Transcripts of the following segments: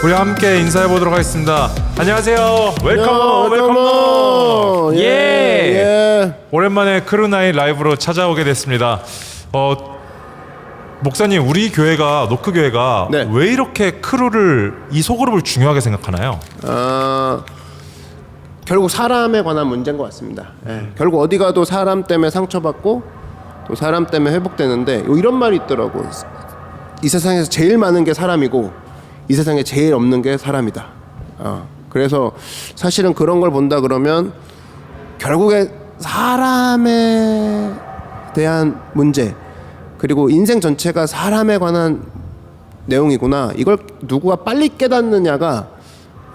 우리 함께 인사해 보도록 하겠습니다. 안녕하세요. 웰컴 웰컴. 예. 오랜만에 크루나잇 라이브로 찾아오게 됐습니다. 목사님, 우리 교회가 노크 교회가 네. 왜 이렇게 크루를 이 소그룹을 중요하게 생각하나요? 결국 사람에 관한 문제인 것 같습니다. 결국 어디 가도 사람 때문에 상처받고 또 사람 때문에 회복되는데 이런 말이 있더라고. 이 세상에서 제일 많은 게 사람이고 이 세상에 제일 없는 게 사람이다. 그래서 사실은 그런 걸 본다 그러면 결국에 사람에 대한 문제 그리고 인생 전체가 사람에 관한 내용이구나. 이걸 누구가 빨리 깨닫느냐가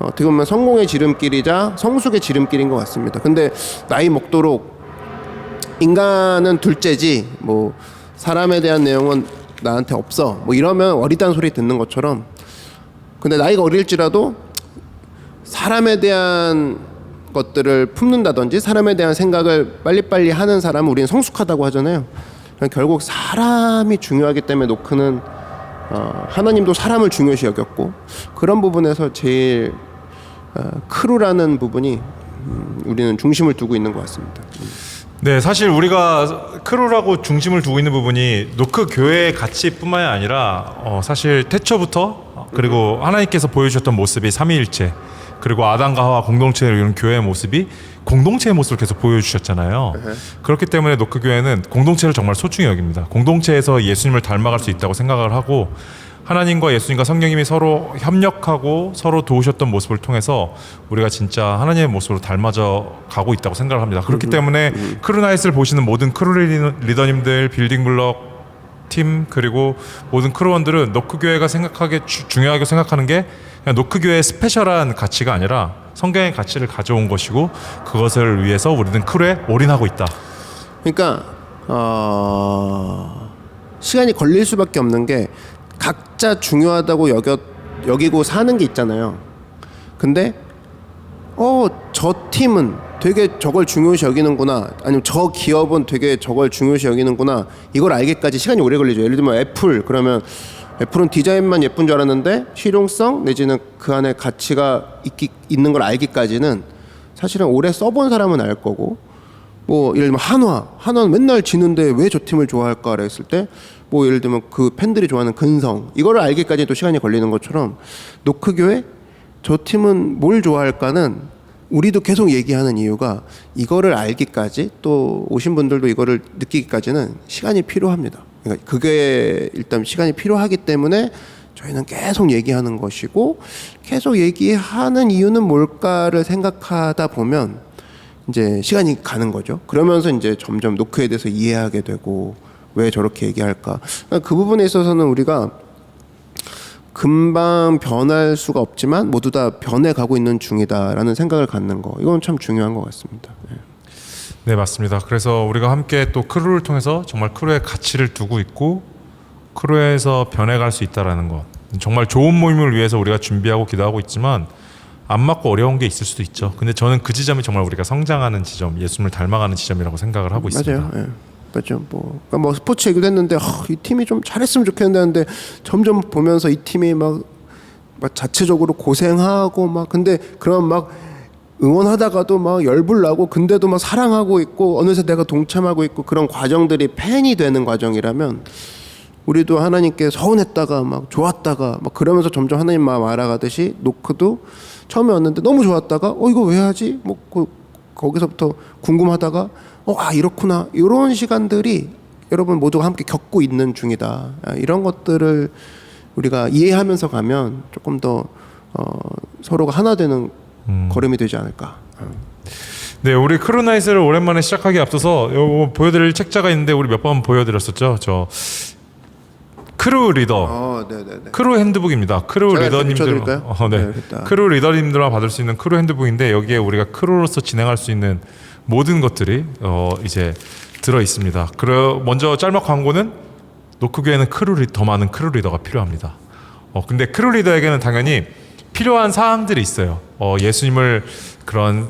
어떻게 보면 성공의 지름길이자 성숙의 지름길인 것 같습니다. 근데 나이 먹도록 인간은 둘째지 뭐 사람에 대한 내용은 나한테 없어 뭐 이러면 어리다는 소리 듣는 것처럼, 근데 나이가 어릴지라도 사람에 대한 것들을 품는다든지 사람에 대한 생각을 빨리빨리 하는 사람은 우리는 성숙하다고 하잖아요. 결국 사람이 중요하기 때문에 노크는 하나님도 사람을 중요시 여겼고, 그런 부분에서 제일 크루라는 부분이 우리는 중심을 두고 있는 것 같습니다. 네, 사실 우리가 크루라고 중심을 두고 있는 부분이 노크 교회의 가치뿐만이 아니라 사실 태초부터 그리고 하나님께서 보여주셨던 모습이 삼위일체, 그리고 아담과 하와 공동체를 이루는 교회의 모습이 공동체의 모습을 계속 보여주셨잖아요. 그렇기 때문에 노크 교회는 공동체를 정말 소중히 여깁니다. 공동체에서 예수님을 닮아갈 수 있다고 생각을 하고, 하나님과 예수님과 성령님이 서로 협력하고 서로 도우셨던 모습을 통해서 우리가 진짜 하나님의 모습으로 닮아져 가고 있다고 생각을 합니다. 그렇기 때문에 크루나잇을 보시는 모든 크루 리더님들, 빌딩블럭 팀, 그리고 모든 크루원들은 노크 교회가 중요하게 생각하는 게 그냥 노크 교회의 스페셜한 가치가 아니라 성경의 가치를 가져온 것이고, 그것을 위해서 우리는 크루에 올인하고 있다. 그러니까 시간이 걸릴 수밖에 없는 게 각자 중요하다고 여기고 사는 게 있잖아요. 근데 저 팀은 되게 저걸 중요시 여기는구나, 아니면 저 기업은 되게 저걸 중요시 여기는구나, 이걸 알기까지 시간이 오래 걸리죠. 예를 들면 애플, 그러면 애플은 디자인만 예쁜 줄 알았는데 실용성 내지는 그 안에 가치가 있는 걸 알기까지는 사실은 오래 써본 사람은 알 거고, 뭐 예를 들면 한화는 맨날 지는데 왜 저 팀을 좋아할까 했을 때 뭐 예를 들면 그 팬들이 좋아하는 근성, 이거를 알기까지 또 시간이 걸리는 것처럼 노크 교회 저 팀은 뭘 좋아할까는 우리도 계속 얘기하는 이유가 이거를 알기까지, 또 오신 분들도 이거를 느끼기까지는 시간이 필요합니다. 그러니까 그게 일단 시간이 필요하기 때문에 저희는 계속 얘기하는 것이고, 계속 얘기하는 이유는 뭘까를 생각하다 보면 이제 시간이 가는 거죠. 그러면서 이제 점점 노크에 대해서 이해하게 되고 왜 저렇게 얘기할까, 그 부분에 있어서는 우리가 금방 변할 수가 없지만 모두 다 변해가고 있는 중이다라는 생각을 갖는 거, 이건 참 중요한 것 같습니다. 네, 맞습니다. 그래서 우리가 함께 또 크루를 통해서 정말 크루의 가치를 두고 있고 크루에서 변해갈 수 있다는 것, 정말 좋은 모임을 위해서 우리가 준비하고 기도하고 있지만 안 맞고 어려운 게 있을 수도 있죠. 근데 저는 그 지점이 정말 우리가 성장하는 지점, 예수님을 닮아가는 지점이라고 생각을 하고 있습니다. 맞아요. 예. 맞죠. 그러니까 스포츠 얘기도 했는데 이 팀이 좀 잘했으면 좋겠는데 하는데 점점 보면서 이 팀이 막 자체적으로 고생하고 막, 근데 그런 막 응원하다가도 막 열불나고 근데도 막 사랑하고 있고 어느새 내가 동참하고 있고, 그런 과정들이 팬이 되는 과정이라면 우리도 하나님께 서운했다가 막 좋았다가 막 그러면서 점점 하나님 마음 알아가듯이 노크도 처음에 왔는데 너무 좋았다가 이거 왜 하지? 뭐 거기서부터 궁금하다가 이렇구나, 이런 시간들이 여러분 모두가 함께 겪고 있는 중이다. 이런 것들을 우리가 이해하면서 가면 조금 더 서로가 하나 되는 걸음이 되지 않을까. 네, 우리 크루나잇을 오랜만에 시작하기 앞서서 보여드릴 책자가 있는데 우리 몇 번 보여드렸었죠. 저 크루 리더, 네네네. 크루 핸드북입니다. 크루 리더님들, 네, 크루 리더님들만 받을 수 있는 크루 핸드북인데, 여기에 우리가 크루로서 진행할 수 있는 모든 것들이 이제 들어 있습니다. 먼저 짤막 광고는 노크 교회는 더 많은 크루 리더가 필요합니다. 근데 크루 리더에게는 당연히 필요한 사항들이 있어요. 예수님을 그런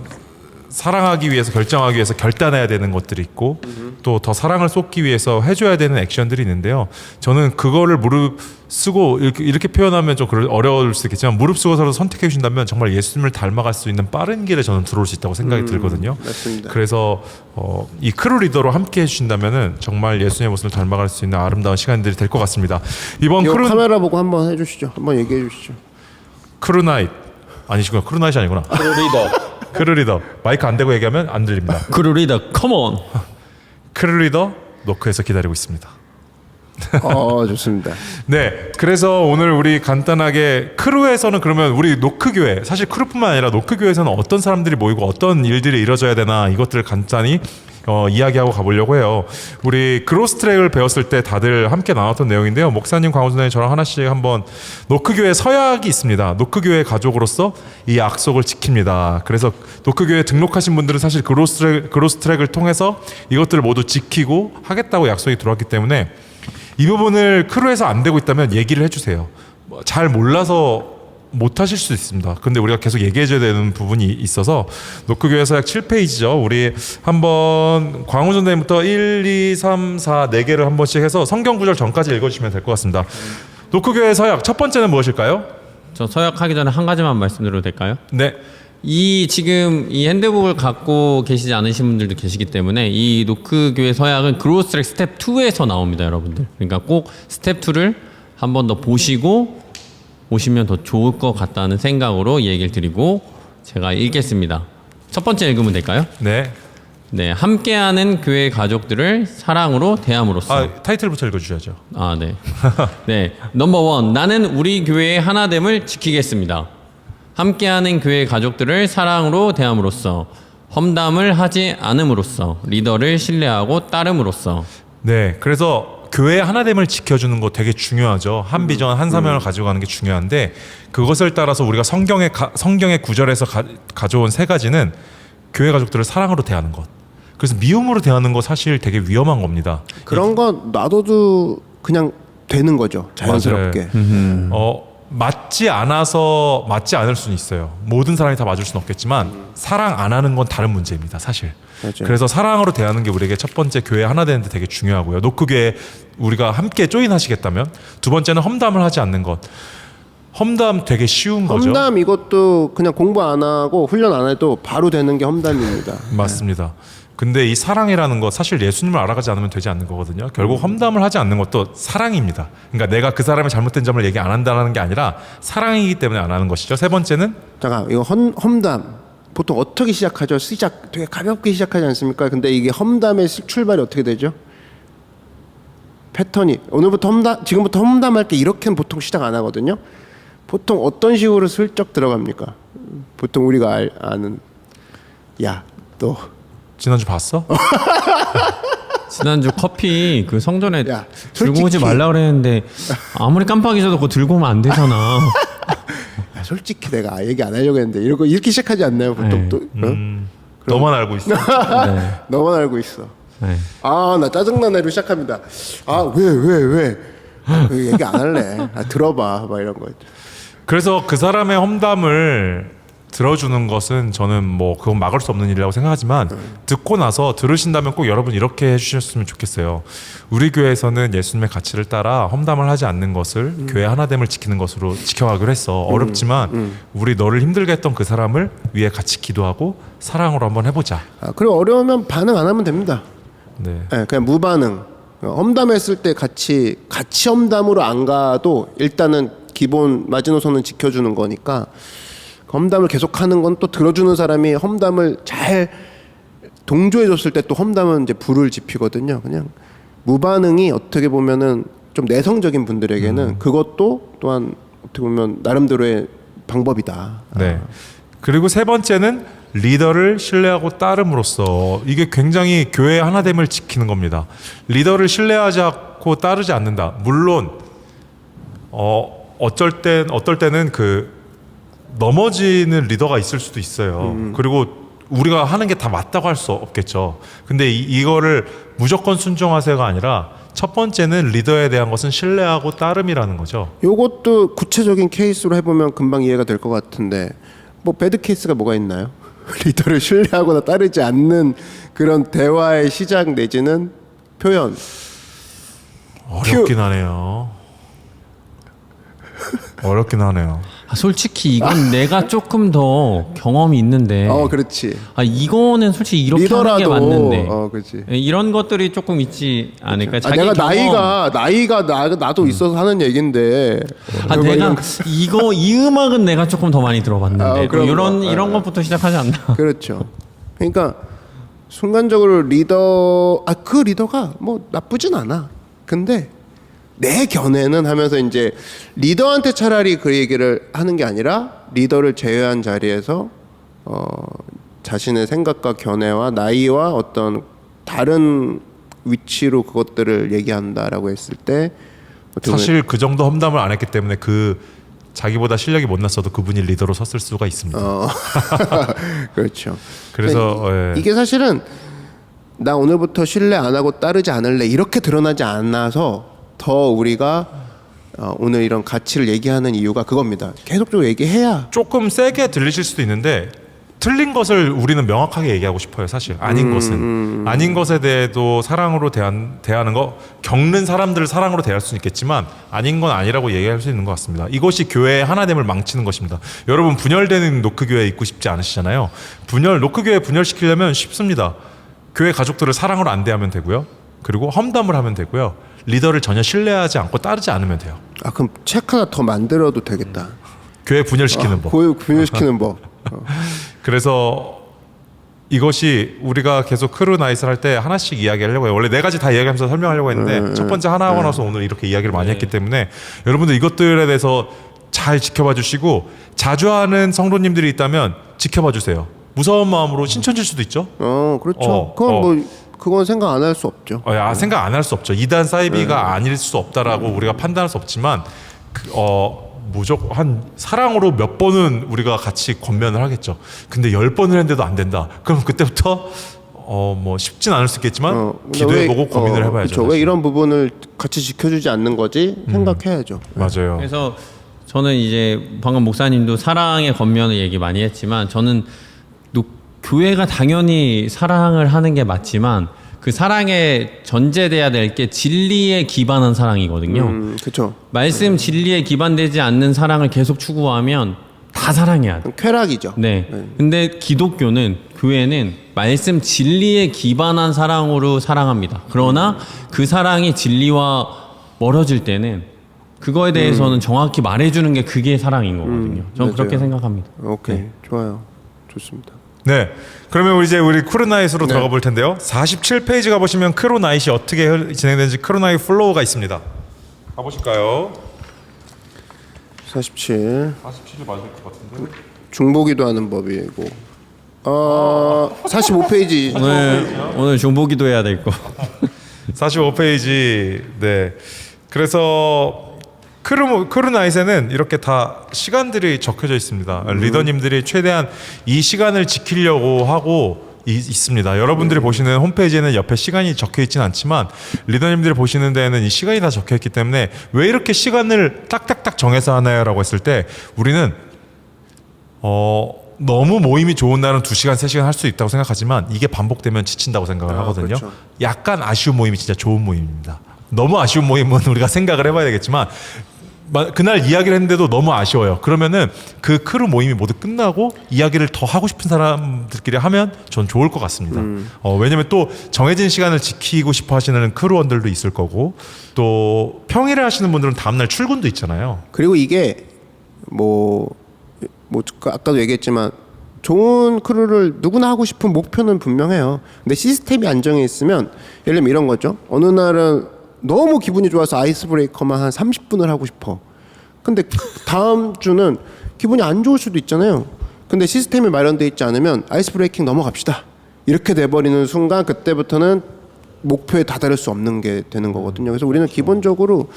사랑하기 위해서 결정하기 위해서 결단해야 되는 것들이 있고 또 더 사랑을 쏟기 위해서 해줘야 되는 액션들이 있는데요. 저는 그거를 무릎 쓰고 이렇게 표현하면 좀 어려울 수 있겠지만 무릎 쓰고서라도 선택해 주신다면 정말 예수님을 닮아갈 수 있는 빠른 길에 저는 들어올 수 있다고 생각이 들거든요. 맞습니다. 그래서 이 크루 리더로 함께 해주신다면은 정말 예수님의 모습을 닮아갈 수 있는 아름다운 시간들이 될 것 같습니다. 이번 이거 크루 카메라 보고 한번 해주시죠. 한번 얘기해 주시죠. 크루나잇 아니시구나. 크루나잇이 아니구나. 크루리더. 크루리더 마이크 안 대고 얘기하면 안 들립니다. 크루리더 컴온. 크루리더 노크에서 기다리고 있습니다. 좋습니다. 네, 그래서 오늘 우리 간단하게 크루에서는 그러면 우리 노크 교회 사실 크루뿐만 아니라 노크 교회에서는 어떤 사람들이 모이고 어떤 일들이 이루어져야 되나 이것들을 간단히 이야기하고 가보려고 해요. 우리 그로스 트랙을 배웠을 때 다들 함께 나눴던 내용인데요. 목사님, 광호선생님 저랑 하나씩 한번 노크 교회 서약이 있습니다. 노크 교회 가족으로서 이 약속을 지킵니다. 그래서 노크 교회 등록하신 분들은 사실 그로스 트랙을 통해서 이것들을 모두 지키고 하겠다고 약속이 들어왔기 때문에 이 부분을 크루에서 안 되고 있다면 얘기를 해주세요. 잘 몰라서 못 하실 수 있습니다. 근데 우리가 계속 얘기해줘야 되는 부분이 있어서 노크교회서 약 7페이지죠. 우리 한번 광우 전대부터 1, 2, 3, 4, 4개를 한 번씩 해서 성경 구절 전까지 읽어주시면 될 것 같습니다. 노크교회 서약 첫 번째는 무엇일까요? 저 서약하기 전에 한 가지만 말씀드려도 될까요? 네. 지금 이 핸드북을 갖고 계시지 않으신 분들도 계시기 때문에 이 노크 교회 서약은 그로스 트랙 스텝 2에서 나옵니다, 여러분들. 그러니까 꼭 스텝 2를 한 번 더 보시고 오시면 더 좋을 것 같다는 생각으로 이 얘기를 드리고 제가 읽겠습니다. 첫 번째 읽으면 될까요? 네. 네, 함께하는 교회 가족들을 사랑으로 대함으로써. 타이틀부터 읽어주셔야죠. 네. 네, 넘버 1. 나는 우리 교회의 하나됨을 지키겠습니다. 함께하는 교회 가족들을 사랑으로 대함으로써, 험담을 하지 않음으로써, 리더를 신뢰하고 따름으로써. 네, 그래서 교회의 하나됨을 지켜주는 거 되게 중요하죠. 한 비전, 한 사명을 가지고 가는 게 중요한데 그것을 따라서 우리가 성경의 구절에서 가져온 세 가지는 교회 가족들을 사랑으로 대하는 것. 그래서 미움으로 대하는 거 사실 되게 위험한 겁니다. 그런 거 놔둬도 그냥 되는 거죠. 자연스럽게. 맞지 않을 수는 있어요. 모든 사람이 다 맞을 수는 없겠지만 사랑 안 하는 건 다른 문제입니다, 사실. 맞아요. 그래서 사랑으로 대하는 게 우리에게 첫 번째 교회 하나 되는데 되게 중요하고요. 노크교회 우리가 함께 조인하시겠다면 두 번째는 험담을 하지 않는 것. 험담 되게 쉬운 거죠. 험담 이것도 그냥 공부 안 하고 훈련 안 해도 바로 되는 게 험담입니다. 맞습니다. 근데 이 사랑이라는 거 사실 예수님을 알아가지 않으면 되지 않는 거거든요. 결국 험담을 하지 않는 것도 사랑입니다. 그러니까 내가 그 사람의 잘못된 점을 얘기 안 한다는 게 아니라 사랑이기 때문에 안 하는 것이죠. 세 번째는 잠깐 이거 험담 보통 어떻게 시작하죠? 되게 가볍게 시작하지 않습니까? 근데 이게 험담의 출발이 어떻게 되죠? 패턴이 지금부터 험담할게 이렇게는 보통 시작 안 하거든요. 보통 어떤 식으로 슬쩍 들어갑니까? 보통 우리가 아는 너 지난주 봤어? 지난주 커피 그 성전에 야, 들고 오지 솔직히. 말라 그랬는데 아무리 깜빡이셔도 그거 들고 오면 안 되잖아. 솔직히 내가 얘기 안 하려고 했는데 이렇게 시작하지 않나요? 보통 네. 또 너만 알고 있어. 네. 너만 알고 있어. 네. 나 짜증난 애로 시작합니다. 왜? 그 얘기 안 할래. 들어봐, 막 이런 거. 그래서 그 사람의 험담을 들어주는 것은 저는 뭐 그건 막을 수 없는 일이라고 생각하지만 듣고 나서 들으신다면 꼭 여러분 이렇게 해주셨으면 좋겠어요. 우리 교회에서는 예수님의 가치를 따라 험담을 하지 않는 것을 교회 하나됨을 지키는 것으로 지켜가기로 했어. 어렵지만 우리 너를 힘들게 했던 그 사람을 위해 같이 기도하고 사랑으로 한번 해보자. 그리고 어려우면 반응 안 하면 됩니다. 네. 네, 그냥 무반응. 험담했을 때 같이 험담으로 안 가도 일단은 기본 마지노선은 지켜주는 거니까 험담을 계속하는 건 또 들어주는 사람이 험담을 잘 동조해줬을 때 또 험담은 이제 불을 지피거든요. 그냥 무반응이 어떻게 보면은 좀 내성적인 분들에게는 그것도 또한 어떻게 보면 나름대로의 방법이다. 네. 그리고 세 번째는 리더를 신뢰하고 따름으로써 이게 굉장히 교회의 하나됨을 지키는 겁니다. 리더를 신뢰하지 않고 따르지 않는다. 물론 어떨 때는 그 넘어지는 리더가 있을 수도 있어요. 그리고 우리가 하는 게 다 맞다고 할 수 없겠죠. 근데 이거를 무조건 순종하세요가 아니라 첫 번째는 리더에 대한 것은 신뢰하고 따름이라는 거죠. 요것도 구체적인 케이스로 해보면 금방 이해가 될 것 같은데 뭐 배드 케이스가 뭐가 있나요? 리더를 신뢰하거나 따르지 않는 그런 대화의 시작 내지는 표현. 어렵긴 하네요. 어렵긴 하네요. 솔직히 이건 내가 조금 더 경험이 있는데 그렇지. 이거는 솔직히 이렇게 하는 게 리더라도 맞는데 그렇지. 이런 것들이 조금 있지 않을까? 자기 내가 경험. 나이가 나도 있어서 하는 얘긴데. 내가 이 음악은 내가 조금 더 많이 들어봤는데 그런 이런 것부터 시작하지 않나? 그렇죠. 그러니까 순간적으로 그 리더가 뭐 나쁘진 않아. 근데 내 견해는 하면서 이제 리더한테 차라리 그 얘기를 하는 게 아니라 리더를 제외한 자리에서 자신의 생각과 견해와 나이와 어떤 다른 위치로 그것들을 얘기한다라고 했을 때 사실 그 정도 험담을 안 했기 때문에 자기보다 실력이 못났어도 그분이 리더로 섰을 수가 있습니다. 그렇죠. 그래서 이게 사실은 나 오늘부터 신뢰 안 하고 따르지 않을래 이렇게 드러나지 않아서 더 우리가 오늘 이런 가치를 얘기하는 이유가 그겁니다. 계속적으로 얘기해야 조금 세게 들리실 수도 있는데 틀린 것을 우리는 명확하게 얘기하고 싶어요. 사실 아닌 것은 아닌 것에 대해도 사랑으로 대하는 거, 겪는 사람들을 사랑으로 대할 수는 있겠지만 아닌 건 아니라고 얘기할 수 있는 것 같습니다. 이것이 교회의 하나됨을 망치는 것입니다. 여러분 분열되는 노크 교회에 있고 싶지 않으시잖아요. 노크 교회 분열시키려면 쉽습니다. 교회 가족들을 사랑으로 안 대하면 되고요. 그리고 험담을 하면 되고요. 리더를 전혀 신뢰하지 않고 따르지 않으면 돼요. 그럼 책 하나 더 만들어도 되겠다. 교회 분열시키는 법. 분열시키는 법. 그래서 이것이 우리가 계속 크루 나이스를 할 때 하나씩 이야기하려고 해요. 원래 네 가지 다 이야기하면서 설명하려고 했는데 첫 번째 하나 하고 나서 오늘 이렇게 이야기를 많이 했기 때문에 여러분들 이것들에 대해서 잘 지켜봐 주시고 자주 하는 성도님들이 있다면 지켜봐 주세요. 무서운 마음으로 신천질 수도 있죠. 그렇죠. 그건 생각 안 할 수 없죠. 생각 안 할 수 없죠. 이단 사이비가 아닐 수 없다라고 우리가 판단할 수 없지만 무조건 한 사랑으로 몇 번은 우리가 같이 권면을 하겠죠. 근데 10번을 했는데도 안 된다. 그럼 그때부터 뭐 쉽진 않을 수 있겠지만 기도해보고 고민을 해봐야죠. 그렇죠. 왜 이런 부분을 같이 지켜주지 않는 거지 생각해야죠. 맞아요. 그래서 저는 이제 방금 목사님도 사랑의 권면을 얘기 많이 했지만 저는 교회가 당연히 사랑을 하는 게 맞지만 그 사랑에 전제돼야 될 게 진리에 기반한 사랑이거든요. 그렇죠. 말씀 진리에 기반되지 않는 사랑을 계속 추구하면 다 사랑해야 돼. 쾌락이죠. 네. 근데 기독교는 교회는 말씀 진리에 기반한 사랑으로 사랑합니다. 그러나 그 사랑이 진리와 멀어질 때는 그거에 대해서는 정확히 말해주는 게 그게 사랑인 거거든요. 저는 맞아요. 그렇게 생각합니다. 오케이. 네. 좋아요. 좋습니다. 네. 그러면 우리 크루나잇으로 들어가 볼 텐데요. 47페이지 가보시면 크루나잇이 어떻게 진행되는지 크루나잇 플로우가 있습니다. 가보실까요? 47. 47이 맞을 것 같은데. 중보기도 하는 법이고 45페이지. 오늘 중보기도 해야 될 거. 45페이지. 네. 그래서 크루나잇에는 이렇게 다 시간들이 적혀져 있습니다. 리더님들이 최대한 이 시간을 지키려고 하고 있습니다. 여러분들이 보시는 홈페이지에는 옆에 시간이 적혀 있지는 않지만 리더님들이 보시는 데에는 이 시간이 다 적혀 있기 때문에 왜 이렇게 시간을 딱딱딱 정해서 하나요라고 했을 때 우리는 너무 모임이 좋은 날은 2시간, 3시간 할 수 있다고 생각하지만 이게 반복되면 지친다고 생각을 하거든요. 그렇죠. 약간 아쉬운 모임이 진짜 좋은 모임입니다. 너무 아쉬운 모임은 우리가 생각을 해봐야 되겠지만 그날 이야기를 했는데도 너무 아쉬워요. 그러면은 그 크루 모임이 모두 끝나고 이야기를 더 하고 싶은 사람들끼리 하면 전 좋을 것 같습니다. 왜냐면 또 정해진 시간을 지키고 싶어 하시는 크루원들도 있을 거고 또 평일에 하시는 분들은 다음날 출근도 있잖아요. 그리고 이게 뭐 아까도 얘기했지만 좋은 크루를 누구나 하고 싶은 목표는 분명해요. 근데 시스템이 안정해 있으면 예를 들면 이런 거죠. 어느 날은 너무 기분이 좋아서 아이스 브레이커만 한 30분을 하고 싶어. 근데 다음 주는 기분이 안 좋을 수도 있잖아요. 근데 시스템이 마련돼 있지 않으면 아이스 브레이킹 넘어갑시다. 이렇게 돼버리는 순간 그때부터는 목표에 다다를 수 없는 게 되는 거거든요. 그래서 우리는 기본적으로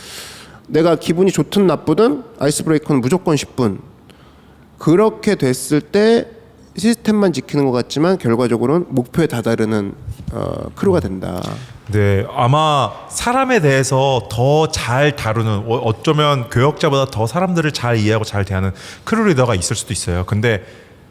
내가 기분이 좋든 나쁘든 아이스 브레이커는 무조건 10분. 그렇게 됐을 때 시스템만 지키는 것 같지만 결과적으로는 목표에 다다르는 크루가 된다. 네, 아마 사람에 대해서 더 잘 다루는 어쩌면 교역자보다 더 사람들을 잘 이해하고 잘 대하는 크루 리더가 있을 수도 있어요. 근데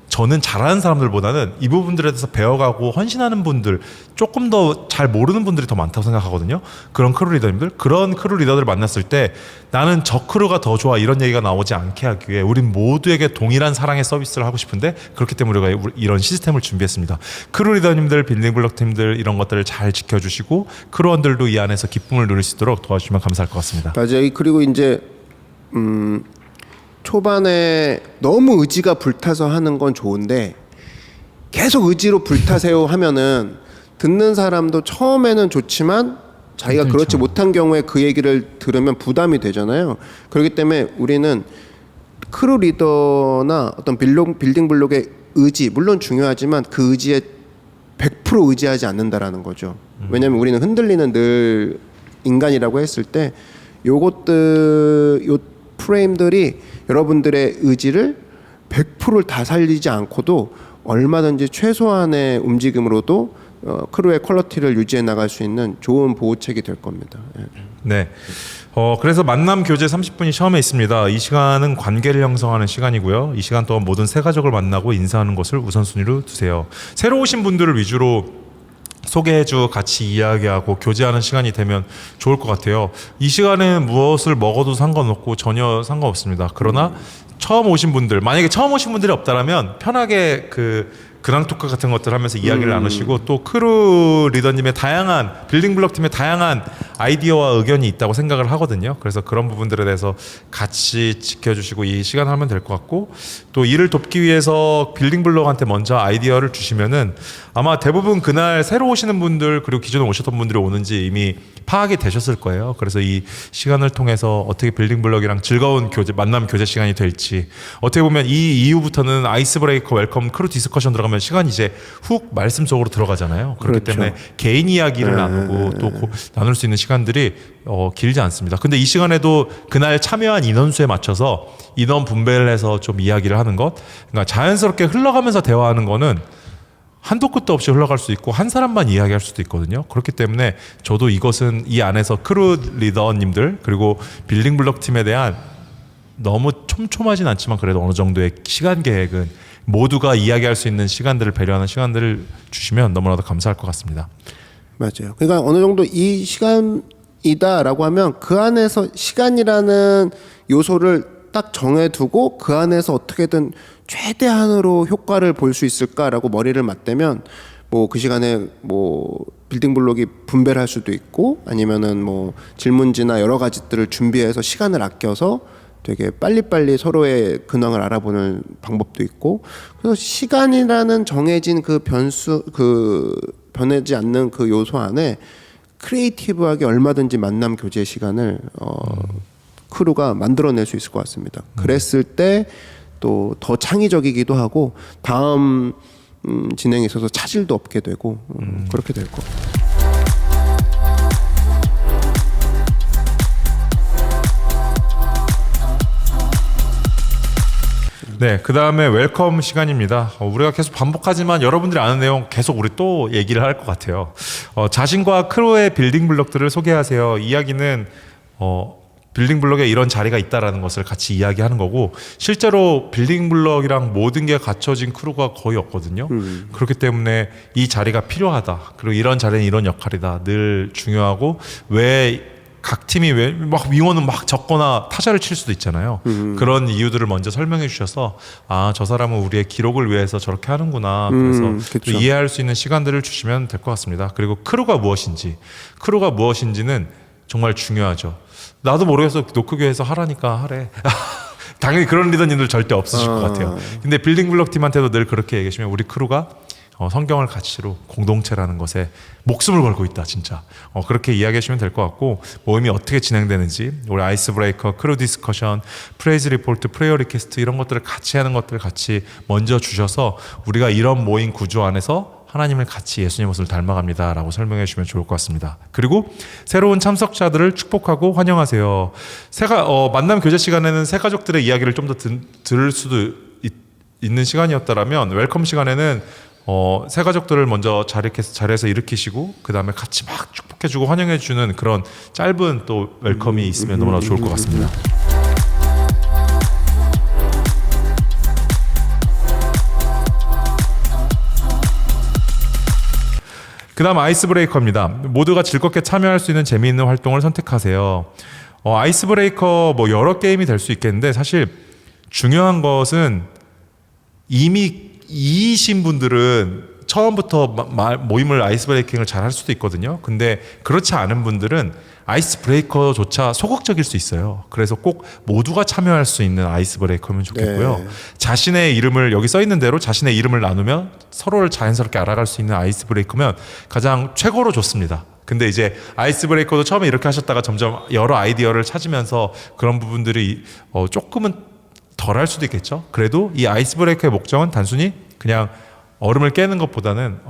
저는 잘하는 사람들보다는 이 부분들에 대해서 배워가고 헌신하는 분들, 조금 더 잘 모르는 분들이 더 많다고 생각하거든요. 그런 크루 리더님들, 그런 크루 리더들을 만났을 때 나는 저 크루가 더 좋아 이런 얘기가 나오지 않게 하기 위해 우린 모두에게 동일한 사랑의 서비스를 하고 싶은데, 그렇기 때문에 우리가 이런 시스템을 준비했습니다. 크루 리더님들, 빌딩블록 팀들 이런 것들을 잘 지켜주시고 크루원들도 이 안에서 기쁨을 누릴 수 있도록 도와주시면 감사할 것 같습니다. 맞아요. 그리고 이제 초반에 너무 의지가 불타서 하는 건 좋은데 계속 의지로 불타세요 하면은 듣는 사람도 처음에는 좋지만 자기가 그렇지 못한 경우에 그 얘기를 들으면 부담이 되잖아요. 그렇기 때문에 우리는 크루 리더나 어떤 빌딩 블록의 의지, 물론 중요하지만 그 의지에 100% 의지하지 않는다라는 거죠. 왜냐하면 우리는 흔들리는 늘 인간이라고 했을 때 요것들, 요 프레임들이 여러분들의 의지를 100%를 다 살리지 않고도 얼마든지 최소한의 움직임으로도 크루의 퀄리티를 유지해 나갈 수 있는 좋은 보호책이 될 겁니다. 예. 네. 그래서 만남 교제 30분이 처음에 있습니다. 이 시간은 관계를 형성하는 시간이고요. 이 시간 동안 모든 새 가족을 만나고 인사하는 것을 우선순위로 두세요. 새로 오신 분들을 위주로 소개해주고 같이 이야기하고 교제하는 시간이 되면 좋을 것 같아요. 이 시간에 무엇을 먹어도 상관없고 전혀 상관없습니다. 그러나 처음 오신 분들, 만약에 처음 오신 분들이 없다라면 편하게 근황 토크 같은 것들 하면서 이야기를 나누시고, 또 크루 리더님의 다양한 빌딩블록 팀의 다양한 아이디어와 의견이 있다고 생각을 하거든요. 그래서 그런 부분들에 대해서 같이 지켜주시고 이 시간을 하면 될 것 같고, 또 이를 돕기 위해서 빌딩블록한테 먼저 아이디어를 주시면은 아마 대부분 그날 새로 오시는 분들 그리고 기존에 오셨던 분들이 오는지 이미 파악이 되셨을 거예요. 그래서 이 시간을 통해서 어떻게 빌딩블록이랑 즐거운 만남 교제 시간이 될지, 어떻게 보면 이 이후부터는 아이스 브레이커 웰컴 크루 디스커션 들어가면 시간이 이제 훅 말씀 속으로 들어가잖아요. 그렇기 그렇죠. 때문에 개인 이야기를 나누고 또 나눌 수 있는 시간들이 길지 않습니다. 근데 이 시간에도 그날 참여한 인원수에 맞춰서 인원 분배를 해서 좀 이야기를 하는 것, 그러니까 자연스럽게 흘러가면서 대화하는 거는 한도 끝도 없이 흘러갈 수 있고 한 사람만 이야기할 수도 있거든요. 그렇기 때문에 저도 이것은 이 안에서 크루 리더님들 그리고 빌딩블록 팀에 대한 너무 촘촘하진 않지만 그래도 어느 정도의 시간 계획은 모두가 이야기할 수 있는 시간들을 배려하는 시간들을 주시면 너무나도 감사할 것 같습니다. 맞아요. 그러니까 어느 정도 이 시간이다라고 하면 그 안에서 시간이라는 요소를 딱 정해두고 그 안에서 어떻게든 최대한으로 효과를 볼 수 있을까라고 머리를 맞대면 뭐 그 시간에 뭐 빌딩 블록이 분배를 할 수도 있고 아니면은 뭐 질문지나 여러 가지들을 준비해서 시간을 아껴서 되게 빨리빨리 서로의 근황을 알아보는 방법도 있고, 그래서 시간이라는 정해진 그 변하지 않는 그 요소 안에 크리에이티브하게 얼마든지 만남 교제 시간을 크루가 만들어낼 수 있을 것 같습니다. 그랬을 때 또 더 창의적이기도 하고 다음 진행에 있어서 차질도 없게 되고 그렇게 될 것 같아요. 네, 그 다음에 웰컴 시간입니다. 우리가 계속 반복하지만 여러분들이 아는 내용 계속 우리 또 얘기를 할 것 같아요. 자신과 크루의 빌딩 블록들을 소개하세요. 이야기는 빌딩 블록에 이런 자리가 있다라는 것을 같이 이야기하는 거고, 실제로 빌딩 블록이랑 모든 게 갖춰진 크루가 거의 없거든요. 그렇기 때문에 이 자리가 필요하다. 그리고 이런 자리는 이런 역할이다. 늘 중요하고, 왜 각 팀이 왜 막 윙어는 막 적거나 타자를 칠 수도 있잖아요. 그런 이유들을 먼저 설명해 주셔서 저 사람은 우리의 기록을 위해서 저렇게 하는구나. 그래서 또 이해할 수 있는 시간들을 주시면 될 것 같습니다. 그리고 크루가 무엇인지는 정말 중요하죠. 나도 모르겠어. 노크교에서 하라니까 하래. 당연히 그런 리더님들 절대 없으실 것 같아요. 근데 빌딩블록 팀한테도 늘 그렇게 얘기하시면 우리 크루가 성경을 가치로 공동체라는 것에 목숨을 걸고 있다, 진짜. 그렇게 이야기하시면 될 것 같고, 모임이 어떻게 진행되는지, 우리 아이스 브레이커, 크루 디스커션, 프레이즈 리포트, 프레이어 리퀘스트 이런 것들을 같이 하는 것들을 같이 먼저 주셔서 우리가 이런 모임 구조 안에서 하나님을 같이 예수님 모습을 닮아갑니다라고 설명해 주시면 좋을 것 같습니다. 그리고 새로운 참석자들을 축복하고 환영하세요. 만남 교제 시간에는 새 가족들의 이야기를 좀 더 들을 수도 있는 시간이었다라면, 웰컴 시간에는 새 가족들을 먼저 자리에서 일으키시고 그 다음에 같이 막 축복해주고 환영해주는 그런 짧은 또 웰컴이 있으면 너무나 좋을 것 같습니다. 그다음 아이스 브레이커입니다. 모두가 즐겁게 참여할 수 있는 재미있는 활동을 선택하세요. 아이스 브레이커 뭐 여러 게임이 될 수 있겠는데 사실 중요한 것은 이미 이이신 분들은 처음부터 모임을 아이스 브레이킹을 잘 할 수도 있거든요. 근데 그렇지 않은 분들은 아이스 브레이커조차 소극적일 수 있어요. 그래서 꼭 모두가 참여할 수 있는 아이스 브레이커면 좋겠고요. 네. 자신의 이름을 여기 써 있는 대로 자신의 이름을 나누면 서로를 자연스럽게 알아갈 수 있는 아이스 브레이커면 가장 최고로 좋습니다. 근데 이제 아이스 브레이커도 처음에 이렇게 하셨다가 점점 여러 아이디어를 찾으면서 그런 부분들이 조금은 덜 할 수도 있겠죠. 그래도 이 아이스 브레이커의 목적은 단순히 그냥 얼음을 깨는 것보다는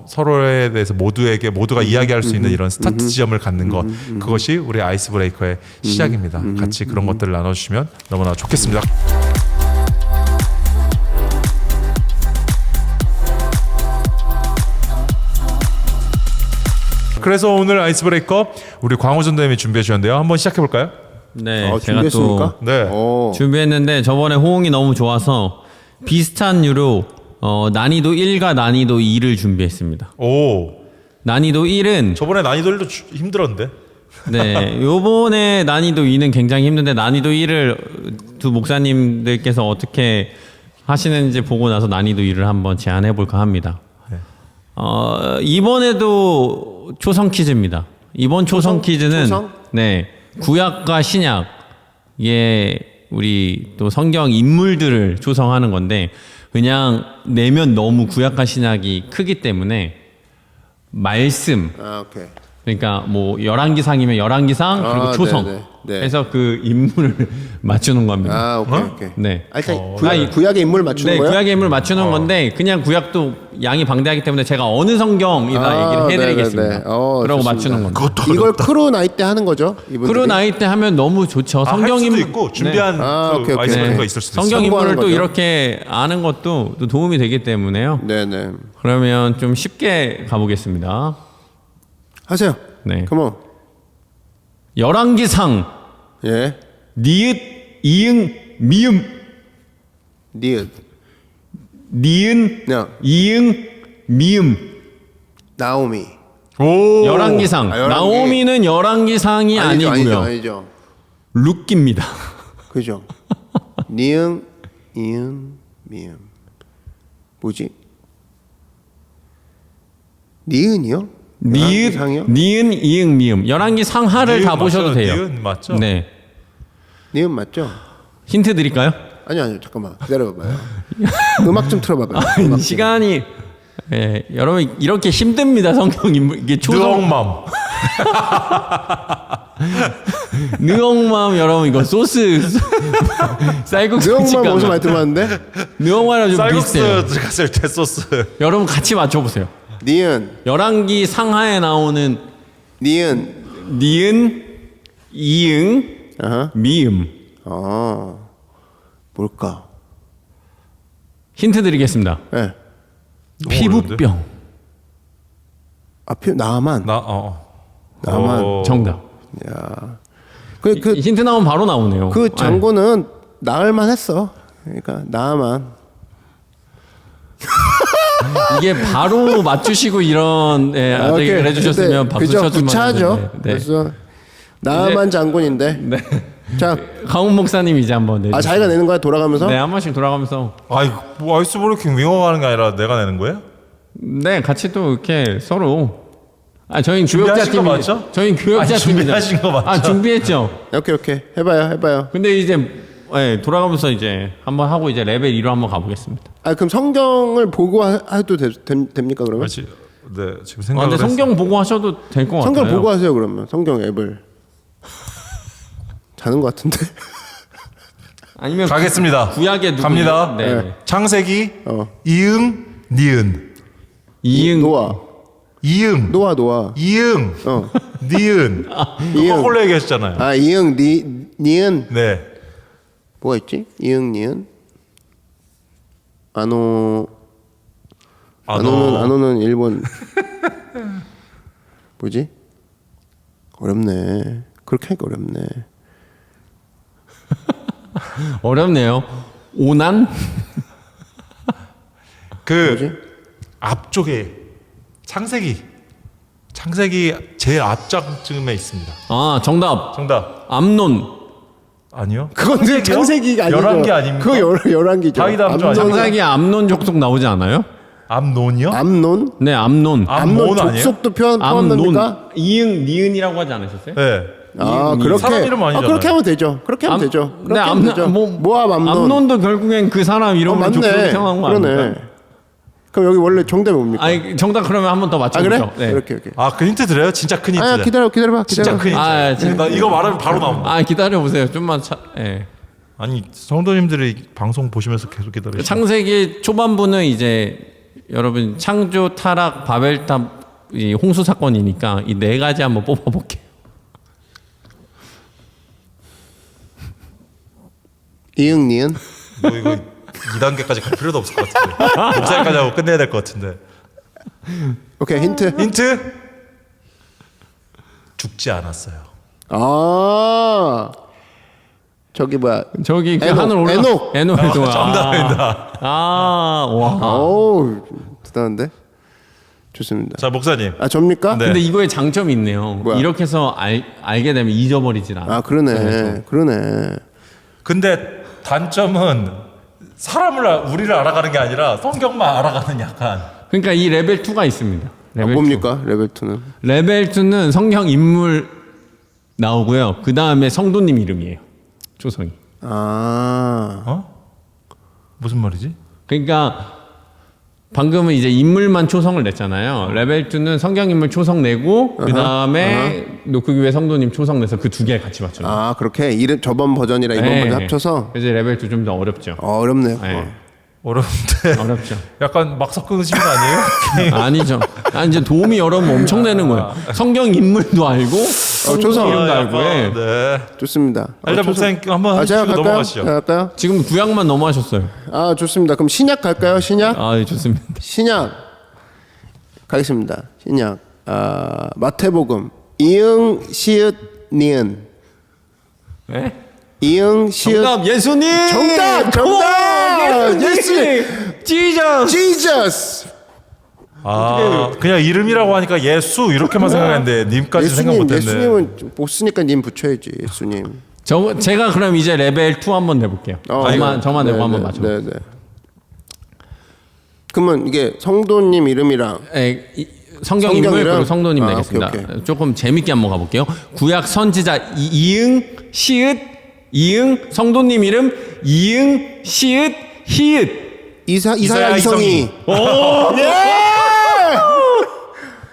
서로에 대해서 모두가 이야기할 수 있는 이런 스타트 지점을 갖는 것, 그것이 우리 아이스 브레이커의 시작입니다. 같이 그런 것들을 나눠주시면 너무나 좋겠습니다. 그래서 오늘 아이스 브레이커 우리 광호전 대님이 준비해 주셨는데요. 한번 시작해 볼까요? 네, 제가 준비했습니까? 또 네. 준비했는데 저번에 호응이 너무 좋아서 비슷한 유로 난이도 1과 난이도 2를 준비했습니다. 오. 난이도 1은 저번에 난이도도 힘들었는데. 네, 요번에 난이도 2는 굉장히 힘든데 난이도 1을 두 목사님들께서 어떻게 하시는지 보고 나서 난이도 2를 한번 제안해 볼까 합니다. 네. 이번에도 초성 퀴즈입니다. 이번 초성 퀴즈는 초성? 네, 구약과 신약 우리 또 성경 인물들을 초성하는 건데 그냥 내면 너무 구약과 신약이 크기 때문에 말씀 오케이. 그러니까 뭐 열왕기상이면 열왕기상 그리고 초성 네네. 네. 해서 그 인물을 맞추는 겁니다. 오케이. 네. 일단 아니, 구약의 인물 맞추는 네, 거예요? 구약의 인물 맞추는 건데 그냥 구약도 양이 방대하기 때문에 제가 어느 성경이다 얘기를 해드리겠습니다. 네네네. 그러고 좋습니다. 맞추는 겁니다. 이걸 크루 나이 때 하는 거죠? 이분들이? 크루 나이 때 하면 너무 좋죠. 할 성경 수도 인물 있고 준비한 오케이, 오케이. 아이스 네. 브레이커가 있을 수도 있어요. 성경 인물을 참고하는 또 거죠. 이렇게 아는 것도 또 도움이 되기 때문에요. 네네. 그러면 좀 쉽게 가보겠습니다. 하세요. 네. 컴온. 열왕기상 예. 니읒 이응 미음 니은. 니은 야. 이응 미음 나오미. 오. 열왕기상 열왕기. 나오미는 열왕기상이 아니고요. 아니죠. 룻기입니다. 그죠. 니은, 이은, 미음. 뭐지? 니은이요? 니읒 열왕기상이요? 니은 이응 미음 열왕기상 하를 니은 다 보셔도 맞죠? 돼요. 니은 맞죠? 네. 니은 맞죠? 힌트 드릴까요? 아니요. 잠깐만. 기다려봐봐요. 음악 좀 틀어봐봐요. 음악 좀. 시간이 여러분 이렇게 힘듭니다. 성경 인물 이게 초성 느엉맘. 느엉맘 여러분 이거 소스 쌀국수 느엉만 집가면 어디서 많이 들어봤는데? 느엉맘이랑 좀 비슷해요. 쌀국수 들어갔을 때 소스. 여러분 같이 맞춰보세요. 니은, 열왕기 상하에 나오는 니은. 니은 이응 아하. 미음 뭘까? 힌트 드리겠습니다. 예. 피부병 나만. 나만. 정답. 야. 힌트 나오면 바로 나오네요. 그 장군은 나을만 했어. 그러니까 나만. 이게 바로 맞추시고 이런 아재기를 해주셨으면 박수 그죠? 쳐주면 구차하죠. 네. 그래서 나만 장군인데. 네. 자, 강훈 목사님 이제 한번 내주세요. 자기가 내는 거야 돌아가면서? 네, 한 번씩 돌아가면서 뭐 아이스 브레이킹 윙어가 하는 게 아니라 내가 내는 거예요? 네, 같이 또 이렇게 서로 저희는 준비하신 교역자 거 팀이 맞죠? 저희는 교역자 팀입니다. 준비하신 거 맞죠? 준비했죠. 오케이. 해봐요. 근데 이제 돌아가면서 이제 한번 하고 이제 레벨 2로 한번 가보겠습니다. 그럼 성경을 보고 해도 됩니까 그러면? 네, 지금 아, 생각을 근데 성경 보고 하셔도 될 것 같아요. 성경 보고 하세요 그러면. 성경 앱을. 자는 것 같은데. 아니면 가겠습니다. 구약의 누구? 갑니다. 네. 창세기 이응 니은 이응 노아. 이응 노아. 이응 니은 이응. 거꾸로 얘기하셨잖아요. 이응 니은. 네. 뭐가 있지? 이응 니은. 아노는 일본. 뭐지? 어렵네. 그렇게 하니까 어렵네. 어렵네요. 오난 그 앞쪽에 창세기 창세기 제일 앞장쯤에 있습니다. 아 정답. 정답. 암논. 아니요. 그건 늘 창세기가 아니죠. 11개 아닙니까? 그거 11개죠. 자기 다음 주 아니에요? 창세기 암논 족속 나오지 않아요? 암논이요? 암논? 네 암논. 암논 아니에요? 족속도 포함됩니까? 이응 니은이라고 하지 않으셨어요? 네. 아 그렇게 사람 이름 아니잖아요. 그렇게 하면 되죠. 그렇게 하면 되죠. 그렇게 네, 하면 되죠. 모압 암논. 암논도 결국엔 그 사람 이름으로 족속이 맞네. 태어난 거 그러네. 아닙니까? 그럼 여기 원래 정답이 뭡니까? 아니 정답 그러면 한 번 더 아 맞춰보죠. 그래? 네. 이렇게. 아, 그 힌트 드려요? 진짜 큰 힌트. 아 기다려봐. 진짜 큰 힌트. 아, 나 이거 말하면 바로 나온다. 아 기다려 보세요. 좀만 예. 아니, 성도님들이 방송 보시면서 계속 기다리시죠. 창세기 초반부는 이제 여러분 창조, 타락, 바벨탑, 이 홍수 사건이니까 이 네 가지 한번 뽑아볼게요. 이응 니은. 뭐 이거 2단계까지 갈 필요도 없을 것 같은데. 목살까지 하고 끝내야 될 것 같은데. 오케이 힌트. 힌트? 죽지 않았어요. 아 저기 뭐야? 저기 그 에녹, 하늘 올라 에녹. 에녹 정답입니다. 와. 어우 대단한데. 좋습니다. 자, 목사님. 아 접니까? 네. 근데 이거에 장점이 있네요. 뭐야? 이렇게 해서 알게 되면 잊어버리질 않아. 아 그러네. 그러네. 근데 단점은 우리를 알아가는 게 아니라 성경만 알아가는 약간. 그러니까 이 레벨 2가 있습니다. 레벨 2. 뭡니까 레벨 2는? 레벨 2는 성경 인물 나오고요. 그 다음에 성도님 이름이에요. 초성이. 아 어? 무슨 말이지? 그러니까 방금은 이제 인물만 초성을 냈잖아요. 레벨 2는 성경 인물 초성 내고 그 다음에 노크교회 성도님 초성 내서 그 두 개 같이 맞춰요. 아 그렇게 이름 저번 버전이랑 이번 버전 합쳐서 그래서 레벨 2 좀 더 어렵죠. 어렵네요. 네. 어려운데. 어렵죠. 약간 막 섞으신 거 아니에요? 아니죠. 아 이제 도움이 여러 번 엄청 되는 거예요. 성경 인물도 알고 초성. 이름도 알고 해. 네. 좋습니다. 일단 목사님 한번 제가 해주시고 갈까요? 넘어가시죠. 제가 갈까요? 지금 구약만 넘어가셨어요. 아 좋습니다. 그럼 신약 갈까요? 신약? 아 예, 좋습니다. 신약 가겠습니다. 신약 마태복음 이응 시읒 니은 네? 이응 시읒 정답 예수님. 정답 예수님 지저. 지저스 아, 그냥 이름이라고 하니까 예수 이렇게만 생각했는데 님까지 생각 예수님 못했네. 예수님은 못 쓰니까 님 붙여야지 예수님. 제가 그럼 이제 레벨 2 한번 내볼게요. 저만 내고 한번 맞춰. 네. 그러면 이게 성도님 이름이랑 성경 성경 인물 이름? 그리고 성도님 아, 내겠습니다. 오케이. 조금 재밌게 한번 가볼게요. 구약 선지자 이응 시읒 이응 성도님 이름 이응 시읒 히읗 이사야 이성이. 예!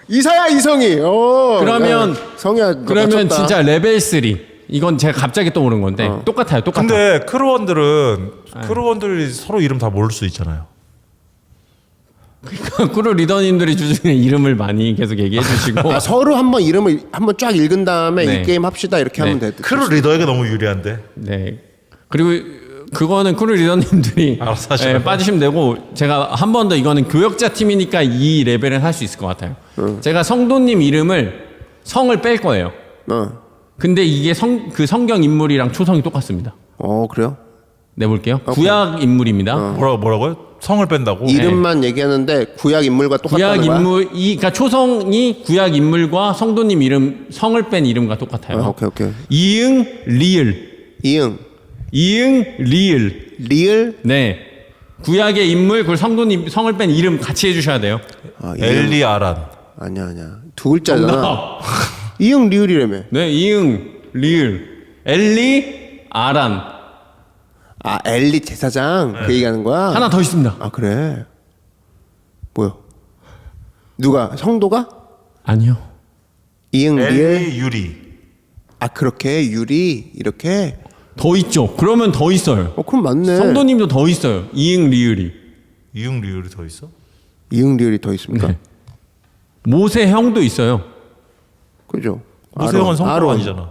이사야 이성이. 그러면 성이야. 그러면 맞췄다. 진짜 레벨 3 이건 제가 갑자기 떠오른 건데 똑같아요. 근데 크루원들이 서로 이름 다 모를 수 있잖아요. 크루 리더님들이 주중에 이름을 많이 계속 얘기해 주시고 서로 한번 이름을 한번 쫙 읽은 다음에 네. 이 게임 합시다 이렇게 하면 돼. 크루 리더에게 너무 유리한데. 네. 그리고 그거는 크루 리더님들이 알아서 하시라고요? 빠지시면 되고 제가 한 번 더 이거는 교역자 팀이니까 이 레벨은 할 수 있을 것 같아요. 제가 성도님 이름을 성을 뺄 거예요. 근데 이게 그 성경 인물이랑 초성이 똑같습니다. 그래요? 내볼게요. 구약 인물입니다. 뭐라고요? 성을 뺀다고? 이름만 얘기하는데 구약 인물과 똑같다는 구약 거야? 그러니까 초성이 구약 인물과 성도님 이름 성을 뺀 이름과 똑같아요. 오케이. 이응 리을 이응 리을 리을 네. 구약의 인물 그리고 성도님 성을 뺀 이름 같이 해주셔야 돼요. 이응. 엘리 아란. 아니야. 두 글자잖아. 이응 리을이라며. 네, 이응 리을 엘리 아란 엘리 제사장 그 얘기하는 거야? 하나 더 있습니다. 그래. 뭐요? 누가 성도가? 아니요. 이응 리을. 엘리 유리. 그렇게 유리 이렇게. 더 있죠. 그러면 더 있어요. 그럼 맞네. 성도님도 더 있어요. 이응 리을이. 이응 리을이 더 있어? 이응 리을이 더 있습니까? 네. 모세 형도 있어요. 그죠? 모세형은 성도가 아니잖아.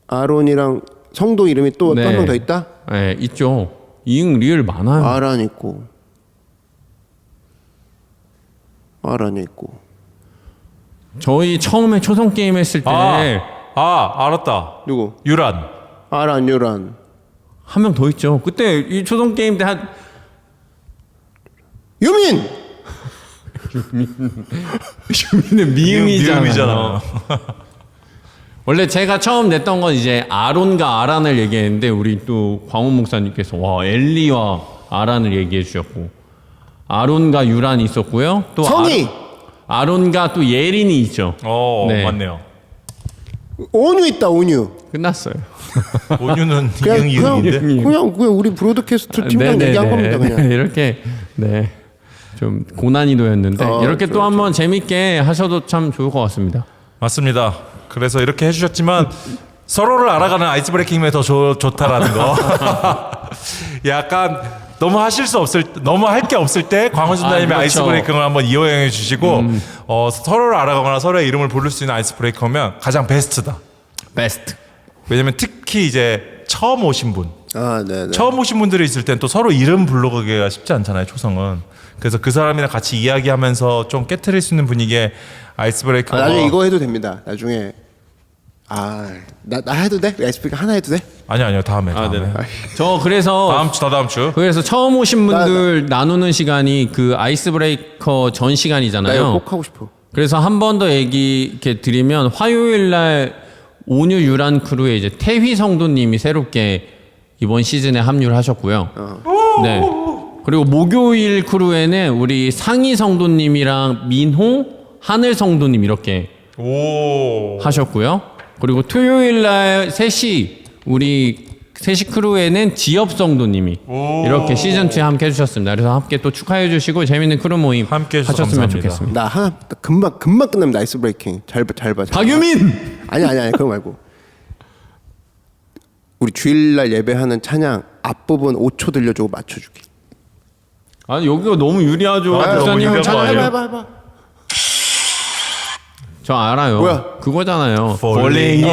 아론이랑 성도 이름이 또 한 네. 명 더 있다? 네, 있죠. 이응 리을 많아요. 아란 있고 저희 처음에 초성 게임 했을 때 알았다. 누구? 유란. 아란 요란 한 명 더 있죠. 그때 이 초성 게임 때 한 유민 슈미는 미음이잖아요. 미음이잖아. 원래 제가 처음 냈던 건 이제 아론과 아란을 얘기했는데 우리 또 광훈 목사님께서 와 엘리와 아란을 얘기해 주셨고 아론과 유란이 있었고요. 또 성이 아론과 또 예린이 있죠. 네. 맞네요. 온유 있다 온유. 끝났어요. 온유는 그냥 이응인데. 그냥 우리 브로드캐스트 팀장 얘기한 겁니다 그냥. 이렇게 네. 좀 고난이도였는데 이렇게 또 한번 재밌게 하셔도 참 좋을 것 같습니다. 맞습니다. 그래서 이렇게 해주셨지만 서로를 알아가는 아이스 브레이킹이 더 좋다라는 거. 약간 너무 할 게 없을 때 광원 순다님의 그렇죠. 아이스 브레이킹을 한번 이용해 주시고 서로를 알아가거나 서로의 이름을 부를 수 있는 아이스 브레이커면 가장 베스트다. 베스트. 왜냐면 특히 이제 처음 오신 분, 아 네네. 처음 오신 분들이 있을 땐 또 서로 이름 부르기가 쉽지 않잖아요. 초성은. 그래서 그 사람이랑 같이 이야기하면서 좀 깨트릴 수 있는 분위기의 아이스 브레이커. 나중에 이거 해도 됩니다. 나중에 나 해도 돼? 에스피가 하나 해도 돼? 아니요 다음에. 네네. 저 그래서 다다음 주. 그래서 처음 오신 분들 나누는 시간이 그 아이스 브레이커 전 나 이거 시간이잖아요. 꼭 하고 싶어. 그래서 한 번 더 얘기 이렇게 드리면 화요일 날 온유 유란 크루에 이제 태휘 성도님이 새롭게 이번 시즌에 합류를 하셨고요. 네. 그리고 목요일 크루에는 우리 상희 성도님이랑 민호, 하늘 성도님 이렇게 오. 하셨고요. 그리고 토요일 날 3시 우리 3시 크루에는 지엽 성도님이 이렇게 시즌 2에 함께 해주셨습니다. 그래서 함께 또 축하해 주시고 재밌는 크루 모임 함께 해주셔서 하셨으면 감사합니다. 좋겠습니다. 나 하나 금방 끝납니다. 아이스 브레이킹. 잘 봐. 박유민. 아니 그거 말고 우리 주일날 예배하는 찬양 앞부분 5초 들려주고 맞춰주기. 아니 여기가 너무 유리하죠. 아, 너무 목사님은 유리한 거 찬양 아니에요? 해봐. 저 알아요. 뭐야? 그거잖아요. Falling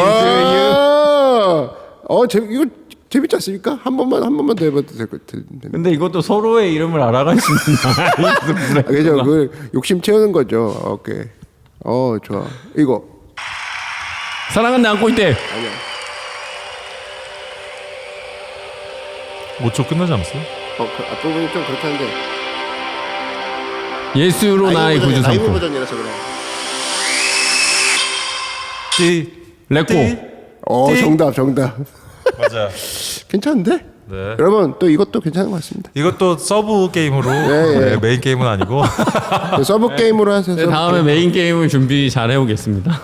이거 재밌지 않습니까? 한 번만 더 해봐도 될 것 같아. 근데 이것도 서로의 이름을 알아갈 수 있는 그죠? 그 욕심 채우는 거죠. 오케이. 좋아. 이거 사랑은 내 안고 있대. 아니야. 5초 끝나지 않았어요? 그 앞부분이 좀 그렇다는데. 예수로 나의 구주 라이브 상품. 버전이라서 그래. 레코. 정답. 맞아. 괜찮은데? 네. 여러분 또 이것도 괜찮은 것 같습니다. 이것도 서브 게임으로 네, 메인 게임은 아니고. 서브 게임으로 하세요. 네, 다음에 메인 게임을 준비 잘 해오겠습니다.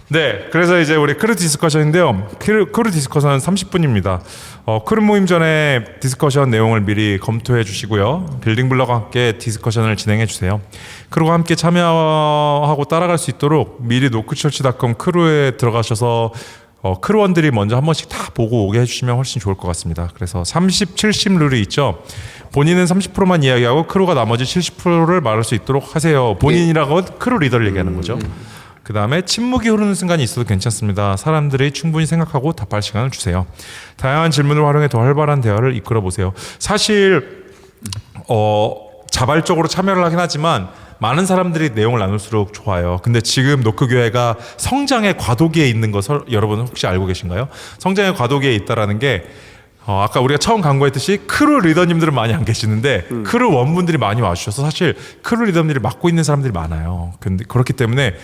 네, 그래서 이제 우리 크루 디스커션인데요. 크루 디스커션은 30분입니다. 크루 모임 전에 디스커션 내용을 미리 검토해 주시고요. 빌딩블럭과 함께 디스커션을 진행해 주세요. 크루와 함께 참여하고 따라갈 수 있도록 미리 노크처치.com 크루에 들어가셔서 크루원들이 먼저 한 번씩 다 보고 오게 해주시면 훨씬 좋을 것 같습니다. 그래서 30, 70 룰이 있죠. 본인은 30%만 이야기하고 크루가 나머지 70%를 말할 수 있도록 하세요. 본인이라고 크루 리더를 얘기하는 거죠. 그 다음에 침묵이 흐르는 순간이 있어도 괜찮습니다. 사람들이 충분히 생각하고 답할 시간을 주세요. 다양한 질문을 활용해 더 활발한 대화를 이끌어 보세요. 사실 자발적으로 참여를 하긴 하지만 많은 사람들이 내용을 나눌수록 좋아요. 근데 지금 노크교회가 성장의 과도기에 있는 거 여러분 혹시 알고 계신가요? 성장의 과도기에 있다라는 게 아까 우리가 처음 강구했듯이 크루 리더님들은 많이 안 계시는데 크루 원분들이 많이 와주셔서 사실 크루 리더님들이 맡고 있는 사람들이 많아요. 근데 그렇기 때문에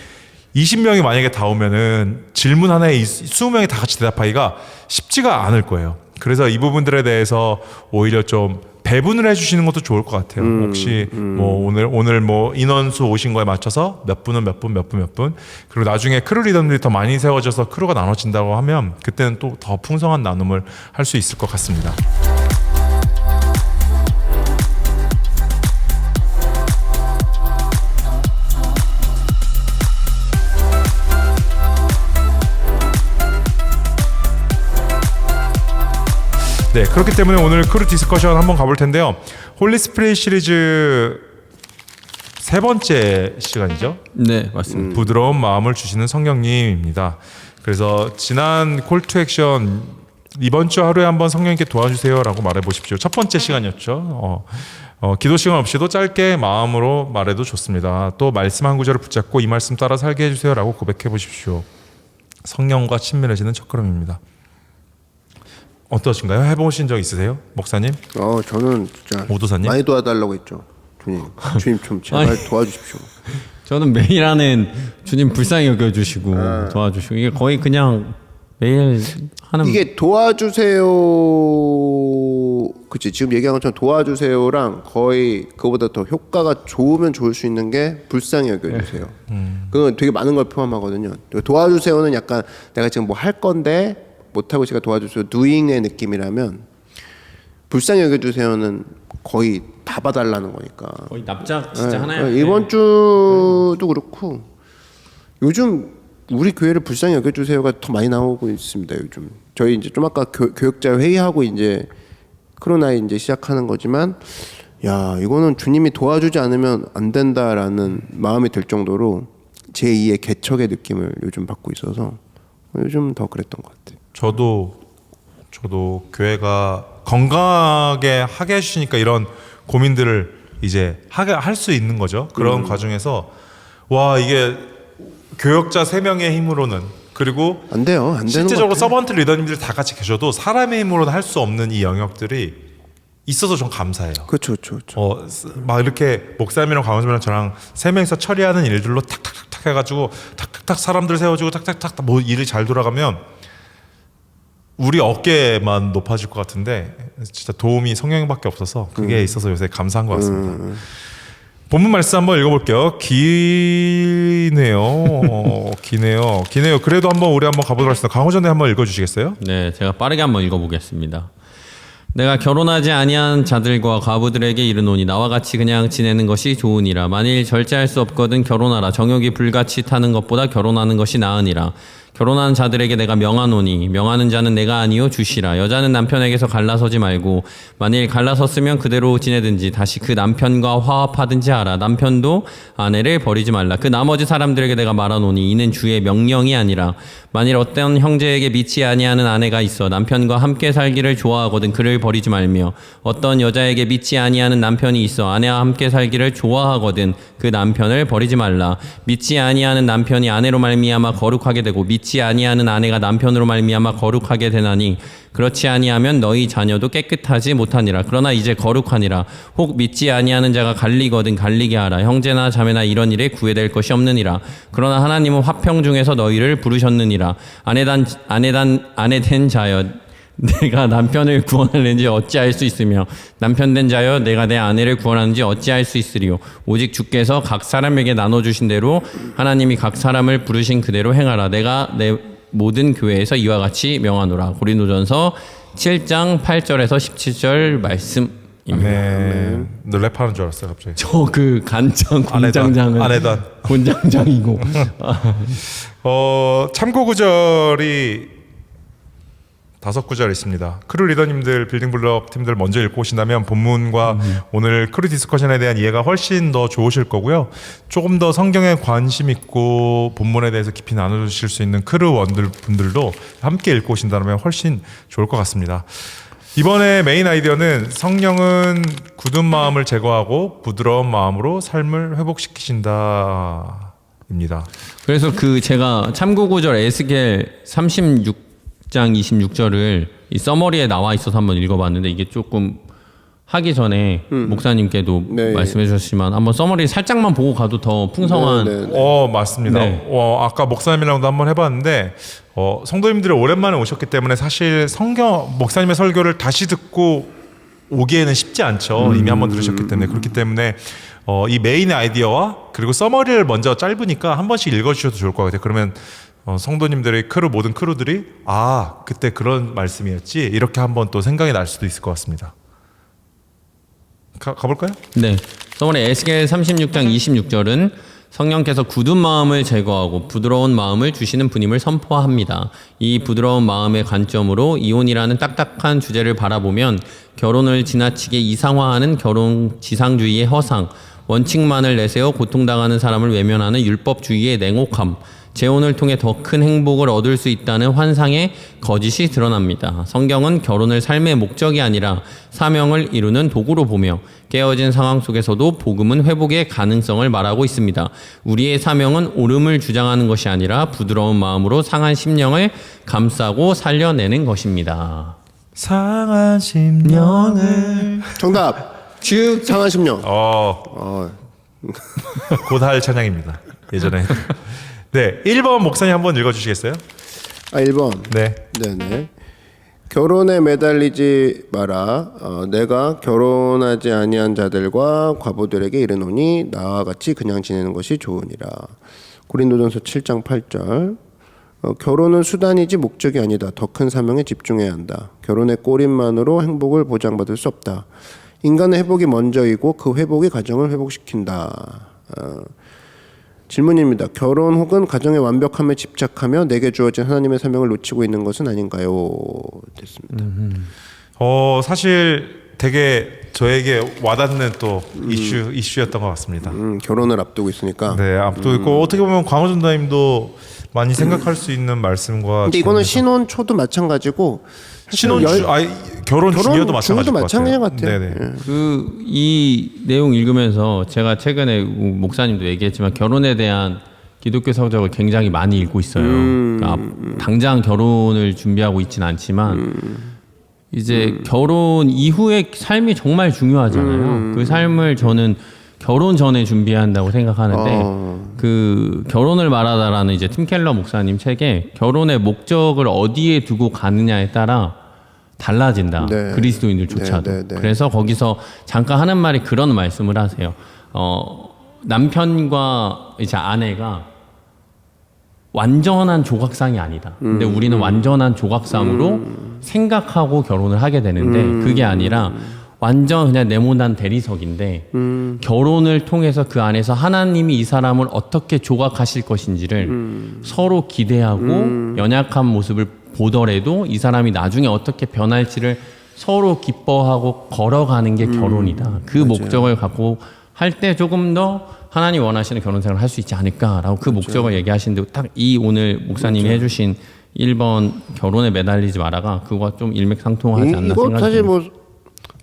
20명이 만약에 다 오면은 질문 하나에 20명이 다 같이 대답하기가 쉽지가 않을 거예요. 그래서 이 부분들에 대해서 오히려 좀 배분을 해주시는 것도 좋을 것 같아요. 혹시 뭐 오늘 뭐 인원수 오신 거에 맞춰서 몇 분은 몇 분 그리고 나중에 크루 리더들이 더 많이 세워져서 크루가 나눠진다고 하면 그때는 또 더 풍성한 나눔을 할 수 있을 것 같습니다. 네, 그렇기 때문에 오늘 크루 디스커션 한번 가볼 텐데요. 홀리 스피릿 시리즈 3번째 시간이죠. 네, 맞습니다. 부드러운 마음을 주시는 성령님입니다. 그래서 지난 콜 투 액션 이번 주 하루에 한번 성령님께 도와주세요라고 말해 보십시오. 첫 번째 시간이었죠. 기도 시간 없이도 짧게 마음으로 말해도 좋습니다. 또 말씀 한 구절을 붙잡고 이 말씀 따라 살게 해주세요라고 고백해 보십시오. 성령과 친밀해지는 첫걸음입니다. 어떠신가요? 해보신 적 있으세요? 목사님? 저는 진짜 오도사님? 많이 도와달라고 했죠. 주님 좀 제발 도와주십시오. 저는 매일 하는 주님 불쌍히 여겨주시고 도와주시고 이게 거의 그냥 매일 하는 이게 도와주세요. 그치, 지금 얘기한 것처럼 도와주세요랑 거의 그거보다 더 효과가 좋으면 좋을 수 있는 게 불쌍히 여겨주세요. 그건 되게 많은 걸 포함하거든요. 도와주세요는 약간 내가 지금 뭐 할 건데 못하고 제가 도와주세요 doing의 느낌이라면, 불쌍히 여겨주세요는 거의 다 봐달라는 거니까. 거의 납작 진짜 하나요. 이번 주도 그렇고 요즘 우리 교회를 불쌍히 여겨주세요가 더 많이 나오고 있습니다. 요즘 저희 이제 좀 아까 교역자 회의하고 이제 코로나 이제 시작하는 거지만, 야 이거는 주님이 도와주지 않으면 안 된다라는 마음이 들 정도로 제2의 개척의 느낌을 요즘 받고 있어서 요즘 더 그랬던 것 같아요. 저도 교회가 건강하게 하게 해주시니까 이런 고민들을 이제 하게 할 수 있는 거죠. 그런 과정에서 와 이게 교역자 3명의 힘으로는, 그리고 안 돼요. 안 되는 실제적으로 것 같아요. 서번트 리더님들이 다 같이 계셔도 사람의 힘으로는 할 수 없는 이 영역들이 있어서 좀 감사해요. 그렇죠. 막 이렇게 목사님이랑 강원님이랑 저랑 3명이서 처리하는 일들로 탁탁탁 해가지고 탁탁탁 사람들 세워주고 탁탁탁 뭐 일이 잘 돌아가면 우리 어깨만 높아질 것 같은데 진짜 도움이 성령밖에 없어서 그게 있어서 요새 감사한 것 같습니다. 본문 말씀 한번 읽어볼게요. 기네요. 기네요. 그래도 우리 한번 가보도록 하겠습니다. 강호전에 한번 읽어주시겠어요? 네, 제가 빠르게 한번 읽어보겠습니다. 내가 결혼하지 아니한 자들과 과부들에게 이르노니 나와 같이 그냥 지내는 것이 좋으니라. 만일 절제할 수 없거든 결혼하라. 정욕이 불같이 타는 것보다 결혼하는 것이 나으니라. 결혼한 자들에게 내가 명하노니 명하는 자는 내가 아니요 주시라. 여자는 남편에게서 갈라서지 말고 만일 갈라섰으면 그대로 지내든지 다시 그 남편과 화합하든지 하라. 남편도 아내를 버리지 말라. 그 나머지 사람들에게 내가 말하노니 이는 주의 명령이 아니라 만일 어떤 형제에게 믿지 아니하는 아내가 있어 남편과 함께 살기를 좋아하거든 그를 버리지 말며 어떤 여자에게 믿지 아니하는 남편이 있어 아내와 함께 살기를 좋아하거든 그 남편을 버리지 말라. 믿지 아니하는 남편이 아내로 말미암아 거룩하게 되고 믿지 아니하는 아내가 남편으로 말미암아 거룩하게 되나니 그렇지 아니하면 너희 자녀도 깨끗하지 못하니라. 그러나 이제 거룩하니라. 혹 믿지 아니하는 자가 갈리거든 갈리게 하라. 형제나 자매나 이런 일에 구애될 것이 없느니라. 그러나 하나님은 화평 중에서 너희를 부르셨느니라. 아내된 자여 내가 남편을 구원하는지 어찌할 수 있으며 남편된 자여 내가 내 아내를 구원하는지 어찌할 수 있으리요. 오직 주께서 각 사람에게 나눠주신 대로 하나님이 각 사람을 부르신 그대로 행하라. 내가 내 모든 교회에서 이와 같이 명하노라. 고린도전서 7장 8절에서 17절 말씀입니다. 네. 너 랩하는 줄 알았어요 갑자기. 저 그 간장 곤장장은 아내단. 곤장장이고 참고 구절이 5구절 있습니다. 크루 리더님들, 빌딩블럭 팀들 먼저 읽고 오신다면 본문과 오늘 크루 디스커션에 대한 이해가 훨씬 더 좋으실 거고요. 조금 더 성경에 관심 있고 본문에 대해서 깊이 나누실 수 있는 크루 분들도 함께 읽고 오신다면 훨씬 좋을 것 같습니다. 이번에 메인 아이디어는 성령은 굳은 마음을 제거하고 부드러운 마음으로 삶을 회복시키신다 입니다. 그래서 그 제가 참고 구절 에스겔 36장 26절을 이 서머리에 나와 있어서 한번 읽어봤는데 이게 조금 하기 전에 목사님께도 네. 말씀해 주셨지만 한번 서머리 살짝만 보고 가도 더 풍성한 맞습니다. 네. 아까 목사님이랑도 한번 해봤는데 성도님들이 오랜만에 오셨기 때문에 사실 목사님의 설교를 다시 듣고 오기에는 쉽지 않죠. 이미 한번 들으셨기 때문에. 그렇기 때문에 이 메인 아이디어와 그리고 서머리를 먼저 짧으니까 한 번씩 읽어주셔도 좋을 것 같아요. 그러면 성도님들의 모든 크루들이 그때 그런 말씀이었지 이렇게 한번 또 생각이 날 수도 있을 것 같습니다. 가볼까요? 네. 서머리 에스겔 36장 26절은 성령께서 굳은 마음을 제거하고 부드러운 마음을 주시는 분임을 선포합니다. 이 부드러운 마음의 관점으로 이혼이라는 딱딱한 주제를 바라보면 결혼을 지나치게 이상화하는 결혼 지상주의의 허상, 원칙만을 내세워 고통당하는 사람을 외면하는 율법주의의 냉혹함, 재혼을 통해 더 큰 행복을 얻을 수 있다는 환상의 거짓이 드러납니다. 성경은 결혼을 삶의 목적이 아니라 사명을 이루는 도구로 보며 깨어진 상황 속에서도 복음은 회복의 가능성을 말하고 있습니다. 우리의 사명은 옳음을 주장하는 것이 아니라 부드러운 마음으로 상한 심령을 감싸고 살려내는 것입니다. 상한 심령을 정답. 상한 10년. 곧할 찬양입니다. 예전에. 네, 1번 목사님 한번 읽어주시겠어요? 1번. 네. 네네. 결혼에 매달리지 마라. 내가 결혼하지 아니한 자들과 과부들에게 이르노니 나와 같이 그냥 지내는 것이 좋으니라. 고린도전서 7장 8절. 결혼은 수단이지 목적이 아니다. 더 큰 사명에 집중해야 한다. 결혼의 꼬림만으로 행복을 보장받을 수 없다. 인간의 회복이 먼저이고 그 회복이 가정을 회복시킨다. 질문입니다. 결혼 혹은 가정의 완벽함에 집착하며 내게 주어진 하나님의 사명을 놓치고 있는 것은 아닌가요? 됐습니다. 사실 되게 저에게 와닿는 또 이슈였던 것 같습니다. 결혼을 앞두고 있으니까. 네, 앞두고 있고 어떻게 보면 광호준 다님도 많이 생각할 수 있는 말씀과. 근데 이거는 신혼 초도 마찬가지고 결혼 중이어도 마찬가지일 것 마찬가지인 것 같아요. 네네. 이 내용 읽으면서 제가 최근에 목사님도 얘기했지만 결혼에 대한 기독교 서적을 굉장히 많이 읽고 있어요. 그러니까 당장 결혼을 준비하고 있지는 않지만 이제 결혼 이후의 삶이 정말 중요하잖아요. 그 삶을 저는 결혼 전에 준비해야 한다고 생각하는데 그 결혼을 말하다라는 이제 팀 켈러 목사님 책에 결혼의 목적을 어디에 두고 가느냐에 따라 달라진다. 네. 그리스도인들조차도. 네. 그래서 거기서 잠깐 하는 말이 그런 말씀을 하세요. 남편과 이제 아내가 완전한 조각상이 아니다. 근데 우리는 완전한 조각상으로 생각하고 결혼을 하게 되는데 그게 아니라 완전 그냥 네모난 대리석인데 결혼을 통해서 그 안에서 하나님이 이 사람을 어떻게 조각하실 것인지를 서로 기대하고 연약한 모습을 보더라도 이 사람이 나중에 어떻게 변할지를 서로 기뻐하고 걸어가는 게 결혼이다. 그 맞아요. 목적을 갖고 할 때 조금 더 하나님 원하시는 결혼 생활을 할 수 있지 않을까라고 그 목적을 얘기하시는데 딱 이 오늘 목사님이 해주신 1번 결혼에 매달리지 마라가 그거가 좀 일맥상통하지 않나 이거 생각이 사실 듭니다. 뭐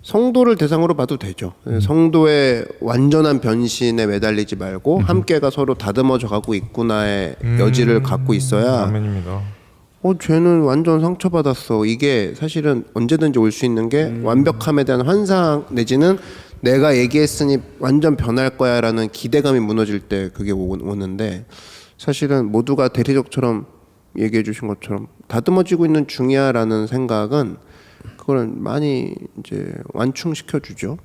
성도를 대상으로 봐도 되죠. 성도의 완전한 변신에 매달리지 말고 함께가 서로 다듬어져 가고 있구나의 여지를 갖고 있어야 아멘입니다. 쟤는 완전 상처받았어. 이게 사실은 언제든지 올 수 있는 게 완벽함에 대한 환상 내지는 내가 얘기했으니 완전 변할 거야라는 기대감이 무너질 때 그게 오는데 사실은 모두가 대리적처럼 얘기해 주신 것처럼 다듬어지고 있는 중이야라는 생각은 그걸 많이 이제 완충시켜 주죠.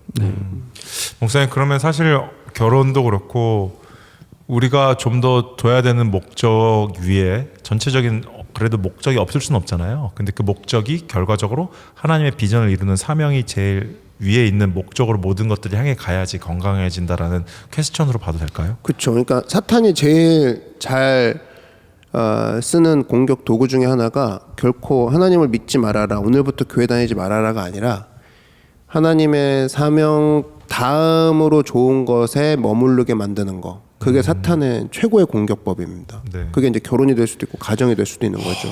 목사님 그러면 사실 결혼도 그렇고 우리가 좀 더 둬야 되는 목적 위에 전체적인 그래도 목적이 없을 수는 없잖아요. 근데 그 목적이 결과적으로 하나님의 비전을 이루는 사명이 제일 위에 있는 목적으로 모든 것들이 향해 가야지 건강해진다라는 퀘스천으로 봐도 될까요? 그렇죠. 그러니까 사탄이 제일 잘 쓰는 공격 도구 중에 하나가 결코 하나님을 믿지 말아라, 오늘부터 교회 다니지 말아라가 아니라 하나님의 사명 다음으로 좋은 것에 머무르게 만드는 거. 그게 사탄의 최고의 공격법입니다. 네. 그게 이제 결혼이 될 수도 있고 가정이 될 수도 있는 거죠.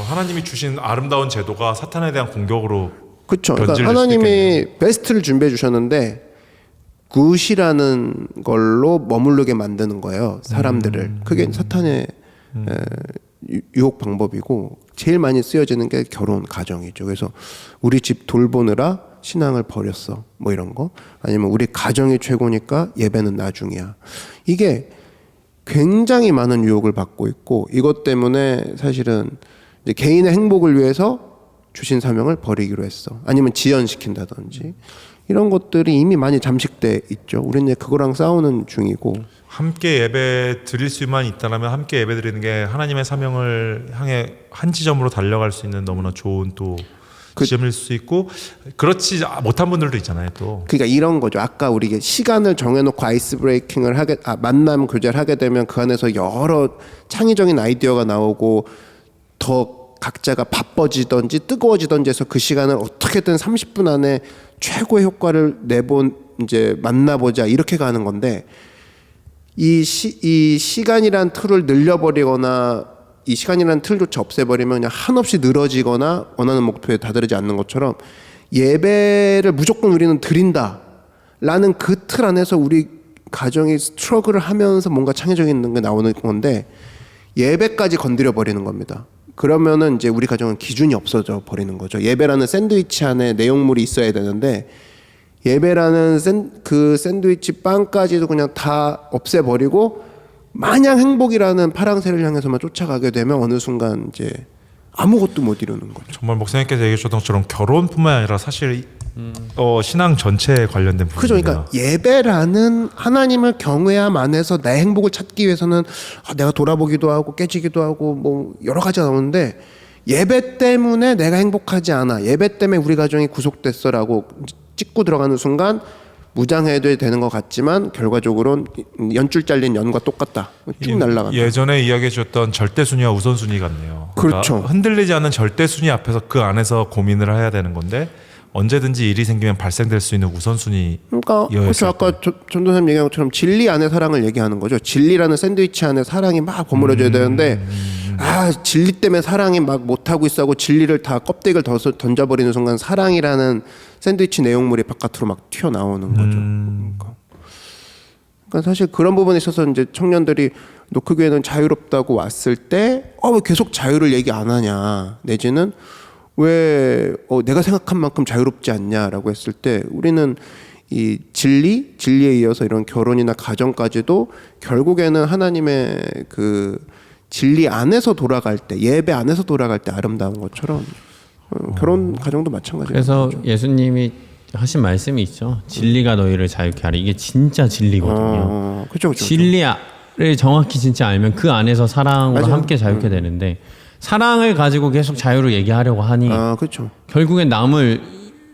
하나님이 주신 아름다운 제도가 사탄에 대한 공격으로 그렇죠. 그러니까 변질될 수도 하나님이 있겠네요. 베스트를 준비해 주셨는데 굿이라는 걸로 머무르게 만드는 거예요. 사람들을. 그게 사탄의 유혹 방법이고 제일 많이 쓰여지는 게 결혼, 가정이죠. 그래서 우리 집 돌보느라 신앙을 버렸어. 뭐 이런 거. 아니면 우리 가정이 최고니까 예배는 나중이야. 이게 굉장히 많은 유혹을 받고 있고 이것 때문에 사실은 이제 개인의 행복을 위해서 주신 사명을 버리기로 했어. 아니면 지연시킨다든지 이런 것들이 이미 많이 잠식돼 있죠. 우리는 이제 그거랑 싸우는 중이고. 함께 예배 드릴 수만 있다면 함께 예배 드리는 게 하나님의 사명을 향해 한 지점으로 달려갈 수 있는 너무나 좋은 또 지점일 수 있고 그렇지 못한 분들도 있잖아요 또. 그러니까 이런 거죠. 아까 우리 시간을 정해놓고 아이스 브레이킹을 만남 교제를 하게 되면 그 안에서 여러 창의적인 아이디어가 나오고 더 각자가 바빠지든지 뜨거워지든지 해서 그 시간을 어떻게든 30분 안에 최고의 효과를 이제 만나보자 이렇게 가는 건데 이 시간이란 틀을 늘려버리거나 이 시간이라는 틀조차 없애버리면 그냥 한없이 늘어지거나 원하는 목표에 다다르지 않는 것처럼 예배를 무조건 우리는 드린다라는 그 틀 안에서 우리 가정이 스트러글을 하면서 뭔가 창의적인 게 나오는 건데 예배까지 건드려 버리는 겁니다. 그러면은 이제 우리 가정은 기준이 없어져 버리는 거죠. 예배라는 샌드위치 안에 내용물이 있어야 되는데 예배라는 그 샌드위치 빵까지도 그냥 다 없애버리고 마냥 행복이라는 파랑새를 향해서만 쫓아가게 되면 어느 순간 이제 아무것도 못 이루는 거죠. 정말 목사님께서 얘기해 주셨던 것처럼 결혼뿐만 아니라 사실 신앙 전체에 관련된 그죠. 부분입니다. 그러니까 예배라는 하나님을 경외함 안에서 내 행복을 찾기 위해서는 내가 돌아보기도 하고 깨지기도 하고 뭐 여러 가지가 나오는데 예배 때문에 내가 행복하지 않아. 예배 때문에 우리 가정이 구속됐어라고 찍고 들어가는 순간 무장해도 되는 것 같지만 결과적으로는 연줄 잘린 연과 똑같다. 쭉 날아간다. 예전에 이야기해 주셨던 절대순위와 우선순위 같네요. 그렇죠. 그러니까 흔들리지 않는 절대순위 앞에서 그 안에서 고민을 해야 되는 건데 언제든지 일이 생기면 발생될 수 있는 우선순위. 그러니까 그렇죠. 아까 전도사님 얘기한 것처럼 진리 안에 사랑을 얘기하는 거죠. 진리라는 샌드위치 안에 사랑이 막 버무려져야 되는데 진리 때문에 사랑이 막 못하고 있어하고 진리를 다 껍데기를 던져버리는 순간 사랑이라는 샌드위치 내용물이 바깥으로 막 튀어나오는 거죠. 그러니까 사실 그런 부분에 있어서 이제 청년들이 노크교회는 자유롭다고 왔을 때 왜 계속 자유를 얘기 안 하냐 내지는 왜 내가 생각한 만큼 자유롭지 않냐라고 했을 때 우리는 이 진리에 이어서 이런 결혼이나 가정까지도 결국에는 하나님의 그 진리 안에서 돌아갈 때 예배 안에서 돌아갈 때 아름다운 것처럼 결혼 가정도 마찬가지예요. 그래서 예수님이 하신 말씀이 있죠. 진리가 너희를 자유케 하리. 이게 진짜 진리거든요. 그렇죠. 진리를 정확히 진짜 알면 그 안에서 사랑으로 맞아요. 함께 자유케 되는데 사랑을 가지고 계속 자유를 얘기하려고 하니 그렇죠. 결국엔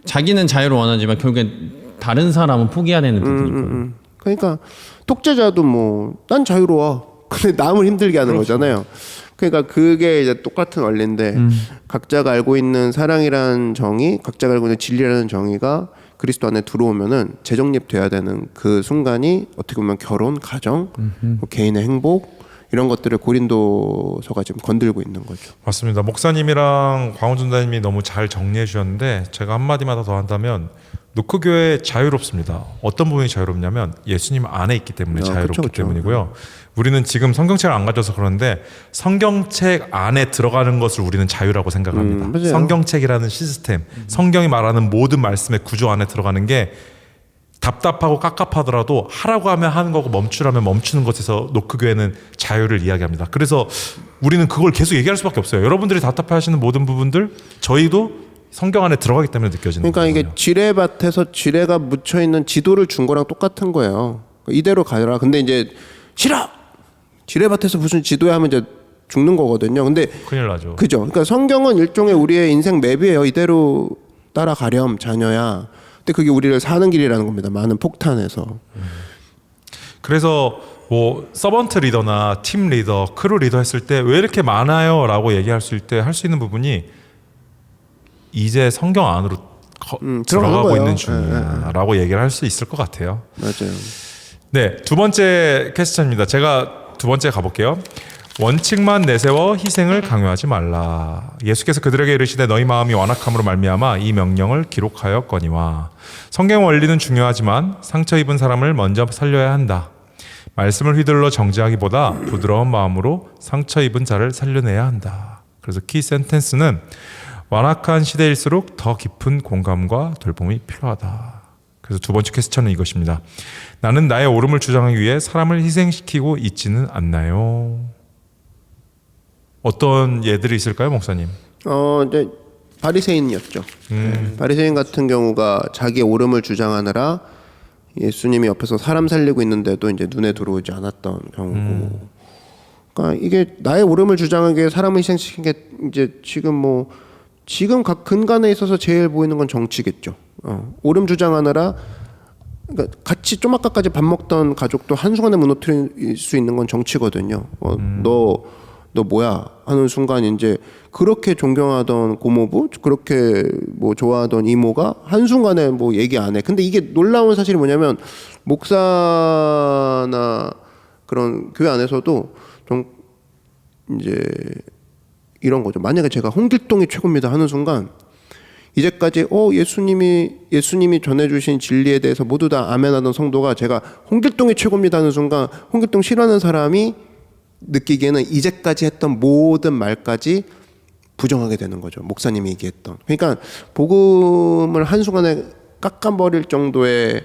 자기는 자유를 원하지만 결국엔 다른 사람은 포기해야 되는 부분이 있거든요. 그러니까 독재자도 뭐 난 자유로워. 근데 남을 힘들게 하는 거잖아요. 그러니까 그게 이제 똑같은 원리인데 각자가 알고 있는 사랑이라는 정의, 각자가 알고 있는 진리라는 정의가 그리스도 안에 들어오면은 재정립돼야 되는 그 순간이 어떻게 보면 결혼, 가정, 뭐 개인의 행복 이런 것들을 고린도서가 지금 건들고 있는 거죠. 맞습니다. 목사님이랑 광훈전다님이 너무 잘 정리해 주셨는데 제가 한마디만 더 한다면 노크교회 자유롭습니다. 어떤 부분이 자유롭냐면 예수님 안에 있기 때문에 자유롭기 그쵸. 때문이고요. 우리는 지금 성경책을 안 가져서 그런데 성경책 안에 들어가는 것을 우리는 자유라고 생각합니다. 맞아요. 성경책이라는 시스템, 성경이 말하는 모든 말씀의 구조 안에 들어가는 게 답답하고 깝깝하더라도 하라고 하면 하는 거고 멈추라면 멈추는 것에서 노크교회는 자유를 이야기합니다. 그래서 우리는 그걸 계속 얘기할 수밖에 없어요. 여러분들이 답답해하시는 모든 부분들 저희도 성경 안에 들어가기 때문에 느껴지는 그러니까 거거든요. 이게 지뢰밭에서 지뢰가 묻혀 있는 지도를 준 거랑 똑같은 거예요. 이대로 가라. 근데 이제 싫어. 지뢰밭에서 무슨 지도야 하면 이제 죽는 거거든요. 근데 큰일 나죠. 그죠. 그러니까 성경은 일종의 우리의 인생 맵이에요. 이대로 따라가렴 자녀야. 근데 그게 우리를 사는 길이라는 겁니다. 많은 폭탄에서. 그래서 뭐 서번트 리더나 팀 리더, 크루 리더 했을 때 왜 이렇게 많아요라고 얘기할 수 있을 때 할 수 있는 부분이 이제 성경 안으로 들어가고 거예요. 있는 중이야라고 얘기를 할 수 있을 것 같아요. 맞아요. 네, 두 번째 퀘스천입니다. 제가 두 번째 가볼게요. 원칙만 내세워 희생을 강요하지 말라. 예수께서 그들에게 이르시되 너희 마음이 완악함으로 말미암아 이 명령을 기록하였거니와. 성경 원리는 중요하지만 상처 입은 사람을 먼저 살려야 한다. 말씀을 휘둘러 정죄하기보다 부드러운 마음으로 상처 입은 자를 살려내야 한다. 그래서 키 센텐스는 완악한 시대일수록 더 깊은 공감과 돌봄이 필요하다. 그래서 두 번째 퀘스천은 이것입니다. 나는 나의 옳음을 주장하기 위해 사람을 희생시키고 있지는 않나요? 어떤 예들이 있을까요, 목사님? 이제 바리새인이었죠. 바리새인 같은 경우가 자기의 옳음을 주장하느라 예수님이 옆에서 사람 살리고 있는데도 이제 눈에 들어오지 않았던 경우고. 그러니까 이게 나의 옳음을 주장하기 위해 사람을 희생시킨 게 이제 지금 각 근간에 있어서 제일 보이는 건 정치겠죠. 옳음 주장하느라 그러니까 같이 좀 아까까지 밥 먹던 가족도 한순간에 무너뜨릴 수 있는 건 정치거든요. 너 뭐야 하는 순간 이제 그렇게 존경하던 고모부, 그렇게 뭐 좋아하던 이모가 한순간에 뭐 얘기 안 해. 근데 이게 놀라운 사실이 뭐냐면 목사나 그런 교회 안에서도 좀 이제 이런 거죠. 만약에 제가 홍길동이 최고입니다 하는 순간 이제까지 예수님이 전해주신 진리에 대해서 모두 다 아멘하던 성도가 제가 홍길동이 최고입니다 하는 순간 홍길동 싫어하는 사람이 느끼기에는 이제까지 했던 모든 말까지 부정하게 되는 거죠. 목사님이 얘기했던. 그러니까 복음을 한순간에 깎아버릴 정도의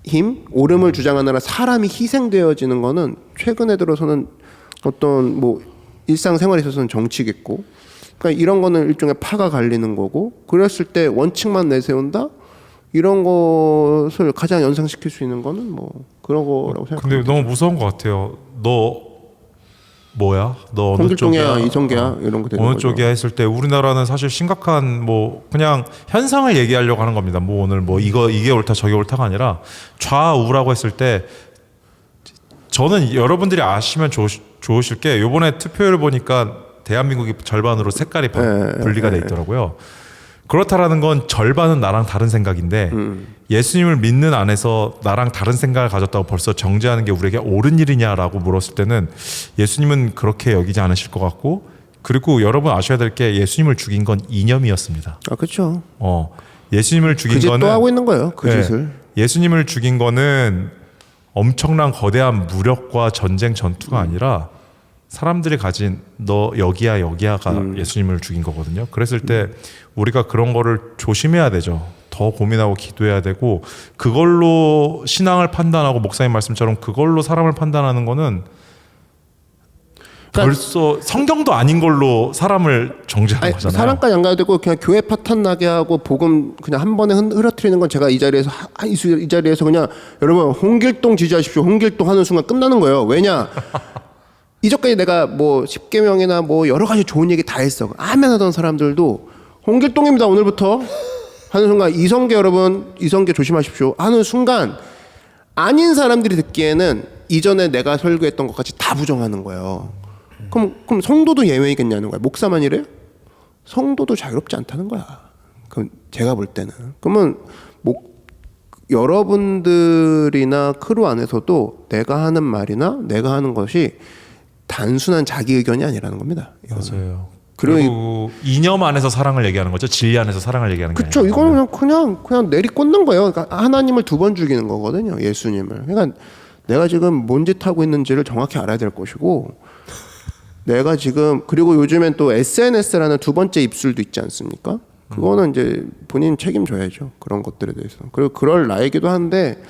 힘, 옳음을 주장하느라 사람이 희생되어지는 거는 최근에 들어서는 어떤 뭐 일상생활에 있어서는 정치겠고, 그러니까 이런 거는 일종의 파가 갈리는 거고, 그랬을 때 원칙만 내세운다? 이런 것을 가장 연상시킬 수 있는 거는 뭐 그런 거라고 생각합니다. 근데 너무 무서운 것 같아요. 너 뭐야? 너 어느 홍길동이야, 쪽이야? 이성계야 이런 거 되는 어느 거죠. 쪽이야 했을 때 우리나라는 사실 심각한 뭐 그냥 현상을 얘기하려고 하는 겁니다. 뭐 오늘 뭐 이게 옳다 저게 옳다가 아니라 좌우라고 했을 때 저는 여러분들이 아시면 좋으실 게 요번에 투표율 보니까 대한민국이 절반으로 색깔이 분리가 돼 있더라고요. 그렇다라는 건 절반은 나랑 다른 생각인데 예수님을 믿는 안에서 나랑 다른 생각을 가졌다고 벌써 정죄하는 게 우리에게 옳은 일이냐라고 물었을 때는 예수님은 그렇게 여기지 않으실 것 같고, 그리고 여러분 아셔야 될 게 예수님을 죽인 건 이념이었습니다. 아 그렇죠. 예수님을 죽인 그 짓 거는 또 하고 있는 거예요. 그 짓을. 예수님을 죽인 거는 엄청난 거대한 무력과 전쟁 전투가 아니라 사람들이 가진 너 여기야가 예수님을 죽인 거거든요. 그랬을 때 우리가 그런 거를 조심해야 되죠. 더 고민하고 기도해야 되고, 그걸로 신앙을 판단하고 목사님 말씀처럼 그걸로 사람을 판단하는 거는 벌써 성경도 아닌 걸로 사람을 정죄하는 아니, 거잖아요. 사람까지 안 가야 되고 그냥 교회 파탄 나게 하고 복음 그냥 한 번에 흐려뜨리는 건 제가 이 자리에서 그냥 여러분 홍길동 지지하십시오. 홍길동 하는 순간 끝나는 거예요. 왜냐? 이전까지 내가 뭐 10계명이나 뭐 여러 가지 좋은 얘기 다 했어. 아멘 하던 사람들도 홍길동입니다 오늘부터 하는 순간, 이성계 여러분 이성계 조심하십시오 하는 순간 아닌 사람들이 듣기에는 이전에 내가 설교했던 것까지 다 부정하는 거예요. 그럼 성도도 예외이겠냐는 거야. 목사만 이래요? 성도도 자유롭지 않다는 거야. 그럼 제가 볼 때는 그러면 여러분들이나 크루 안에서도 내가 하는 말이나 내가 하는 것이 단순한 자기 의견이 아니라는 겁니다. 맞아요. 그리고 이념 안에서 사랑을 얘기하는 거죠. 진리 안에서 사랑을 얘기하는 게 그렇죠. 아니라. 이거는 그냥 내리꽂는 거예요. 그러니까 하나님을 두 번 죽이는 거거든요. 예수님을. 그러니까 내가 지금 뭔 짓 하고 있는지를 정확히 알아야 될 것이고, 내가 지금 그리고 요즘엔 또 SNS라는 두 번째 입술도 있지 않습니까? 그거는 이제 본인 책임져야죠. 그런 것들에 대해서. 그리고 그럴 나이기도 한데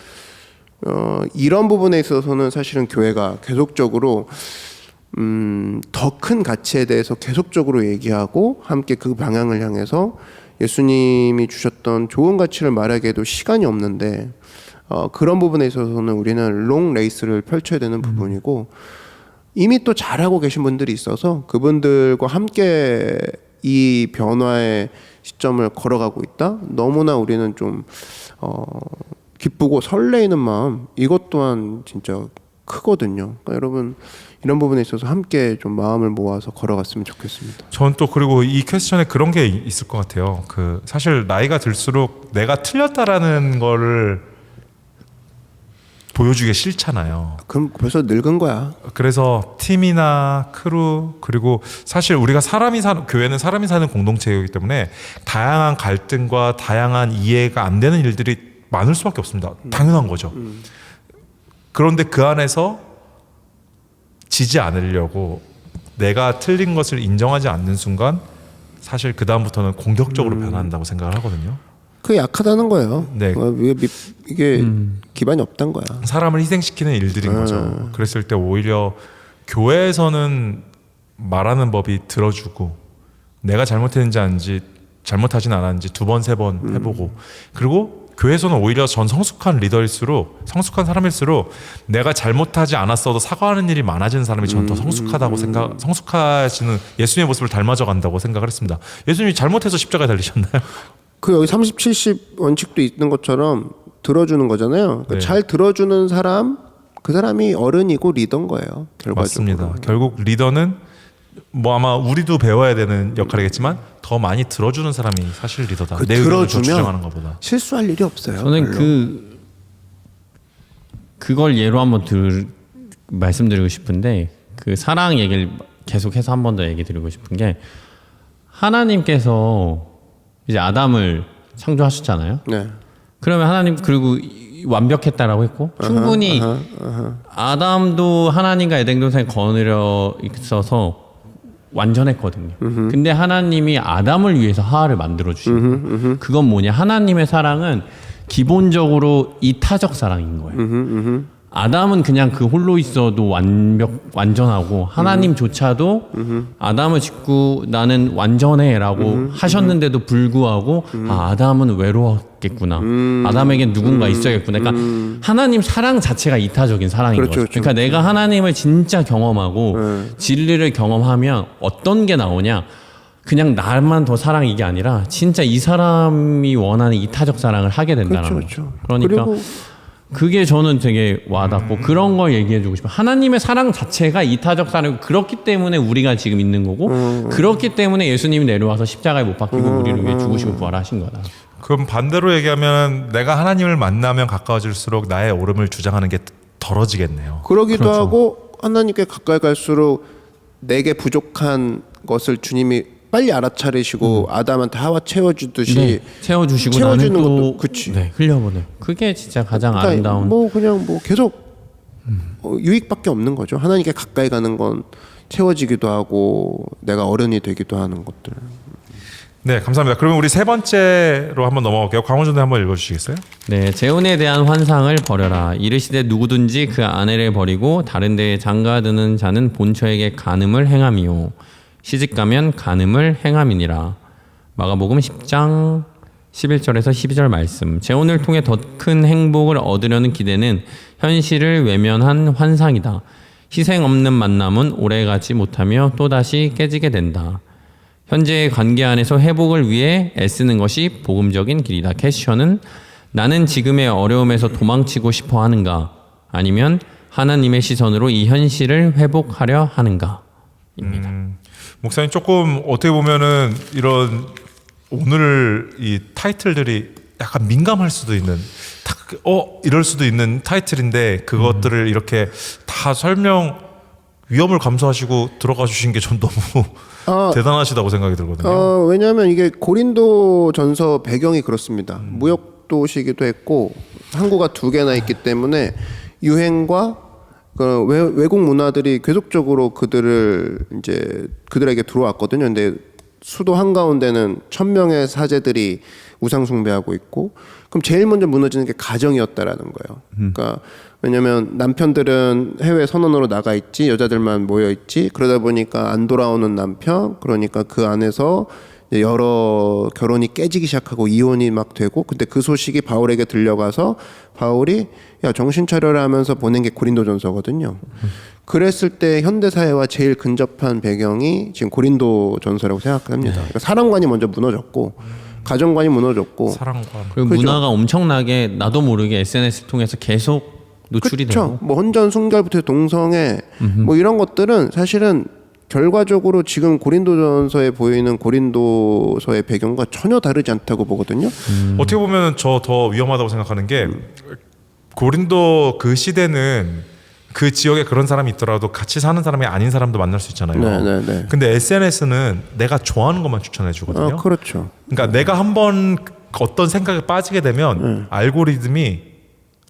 이런 부분에 있어서는 사실은 교회가 계속적으로 더 큰 가치에 대해서 계속적으로 얘기하고 함께 그 방향을 향해서 예수님이 주셨던 좋은 가치를 말하기에도 시간이 없는데 그런 부분에 있어서는 우리는 롱 레이스를 펼쳐야 되는 부분이고, 이미 또 잘하고 계신 분들이 있어서 그분들과 함께 이 변화의 시점을 걸어가고 있다. 너무나 우리는 좀 기쁘고 설레이는 마음, 이것 또한 진짜 크거든요. 그러니까 여러분 이런 부분에 있어서 함께 좀 마음을 모아서 걸어갔으면 좋겠습니다. 전 또 그리고 이 퀘스천에 그런 게 있을 것 같아요. 그 사실 나이가 들수록 내가 틀렸다라는 거를 보여주기 싫잖아요. 그럼 벌써 늙은 거야. 그래서 팀이나 크루, 그리고 사실 우리가 교회는 사람이 사는 공동체이기 때문에 다양한 갈등과 다양한 이해가 안 되는 일들이 많을 수밖에 없습니다. 당연한 거죠. 그런데 그 안에서 지지 않으려고 내가 틀린 것을 인정하지 않는 순간 사실 그 다음부터는 공격적으로 변한다고 생각을 하거든요. 그게 약하다는 거예요. 네. 이게 기반이 없단 거야. 사람을 희생시키는 일들인 거죠. 그랬을 때 오히려 교회에서는 말하는 법이 들어주고, 내가 잘못했는지 아닌지 잘못하진 않았는지 두 번 세 번 해보고, 그리고 교회에서는 오히려 전 성숙한 성숙한 사람일수록 내가 잘못하지 않았어도 사과하는 일이 많아지는 사람이 전 더 성숙하다고 성숙하시는 예수님의 모습을 닮아져 간다고 생각을 했습니다. 예수님이 잘못해서 십자가에 달리셨나요? 그 여기 30-70 원칙도 있는 것처럼 들어주는 거잖아요. 그러니까 네. 잘 들어주는 사람, 그 사람이 어른이고 리더인 거예요. 결과적으로. 맞습니다. 결국 리더는 뭐 아마 우리도 배워야 되는 역할이겠지만 더 많이 들어주는 사람이 사실 리더다. 그 내 의견을 더 들어주면 주장하는 것보다. 실수할 일이 없어요. 저는 별로. 그걸 예로 한번 말씀드리고 싶은데, 그 사랑 얘기를 계속해서 한 번 더 얘기 드리고 싶은 게, 하나님께서 이제 아담을 창조하셨잖아요. 네. 그러면 하나님 그리고 완벽했다라고 했고, 충분히 아담도 하나님과 에덴 동산에 거느려 있어서 완전했거든요. 근데 하나님이 아담을 위해서 하와를 만들어 주신 그건 뭐냐? 하나님의 사랑은 기본적으로 이타적 사랑인 거예요. 아담은 그냥 그 홀로 있어도 완전하고 하나님조차도 아담을 짓고 나는 완전해라고 하셨는데도 불구하고 아담은 외로웠겠구나. 아담에겐 누군가 있어야겠구나. 그러니까 하나님 사랑 자체가 이타적인 사랑인 그렇죠, 거죠. 그렇죠. 그러니까 내가 하나님을 진짜 경험하고 진리를 경험하면 어떤 게 나오냐? 그냥 나만 더 사랑 이게 아니라 진짜 이 사람이 원하는 이타적 사랑을 하게 된다는 그렇죠, 거죠. 그렇죠. 그러니까 그리고 그게 저는 되게 와닿고 그런 걸 얘기해주고 싶어요. 하나님의 사랑 자체가 이타적 사랑이고 그렇기 때문에 우리가 지금 있는 거고 그렇기 때문에 예수님이 내려와서 십자가에 못 박히고 우리를 위해 죽으시고 부활하신 거다. 그럼 반대로 얘기하면 내가 하나님을 만나면 가까워질수록 나의 오름을 주장하는 게 덜어지겠네요. 그러기도 그렇죠. 하고 하나님께 가까이 갈수록 내게 부족한 것을 주님이 빨리 알아차리시고 아담한테 하와 채워주듯이 네, 채워주시고 채워주는 나는 또 것도 그치. 네, 흘려보내. 그게 진짜 가장 그러니까 아름다운. 뭐 그냥 뭐 계속 유익밖에 없는 거죠. 하나님께 가까이 가는 건 채워지기도 하고 내가 어른이 되기도 하는 것들. 네, 감사합니다. 그러면 우리 세 번째로 한번 넘어갈게요. 광호준님 한번 읽어주시겠어요? 네, 재혼에 대한 환상을 버려라. 이르시되 누구든지 그 아내를 버리고 다른 데에 장가드는 자는 본처에게 간음을 행함이요. 시집가면 간음을 행함이니라. 마가복음 10장 11절에서 12절 말씀. 재혼을 통해 더 큰 행복을 얻으려는 기대는 현실을 외면한 환상이다. 희생 없는 만남은 오래가지 못하며 또다시 깨지게 된다. 현재의 관계 안에서 회복을 위해 애쓰는 것이 복음적인 길이다. 캐셔는 나는 지금의 어려움에서 도망치고 싶어 하는가? 아니면 하나님의 시선으로 이 현실을 회복하려 하는가? 입니다. 목사님 조금 어떻게 보면은 이런 오늘 이 타이틀들이 약간 민감할 수도 있는 이럴 수도 있는 타이틀인데 그것들을 이렇게 다 설명 위험을 감수하시고 들어가 주신 게 전 너무 대단하시다고 생각이 들거든요. 왜냐하면 이게 고린도 전서 배경이 그렇습니다. 무역 도시기도 했고 항구가 2개나 있기 때문에 유행과 그 외국 문화들이 계속적으로 그들에게 들어왔거든요. 근데 수도 한가운데는 1000명의 사제들이 우상 숭배하고 있고, 그럼 제일 먼저 무너지는 게 가정이었다라는 거예요. 그러니까 왜냐면 남편들은 해외 선언으로 나가 있지, 여자들만 모여 있지. 그러다 보니까 안 돌아오는 남편, 그러니까 그 안에서 여러 결혼이 깨지기 시작하고 이혼이 막 되고, 근데 그 소식이 바울에게 들려가서 바울이 야 정신 차려라 하면서 보낸 게 고린도전서거든요. 그랬을 때 현대 사회와 제일 근접한 배경이 지금 고린도전서라고 생각합니다. 그러니까 사랑관이 먼저 무너졌고 가정관이 무너졌고 사랑관. 그리고 그죠? 문화가 엄청나게 나도 모르게 SNS를 통해서 계속 노출이 그렇죠. 되고 뭐 혼전 순결부터 동성애 뭐 이런 것들은 사실은 결과적으로 지금 고린도전서에 보이는 고린도서의 배경과 전혀 다르지 않다고 보거든요. 어떻게 보면 저 더 위험하다고 생각하는 게 고린도 그 시대는 그 지역에 그런 사람이 있더라도 같이 사는 사람이 아닌 사람도 만날 수 있잖아요. 네. 근데 SNS는 내가 좋아하는 것만 추천해 주거든요. 그렇죠. 그러니까 내가 한번 어떤 생각에 빠지게 되면 알고리즘이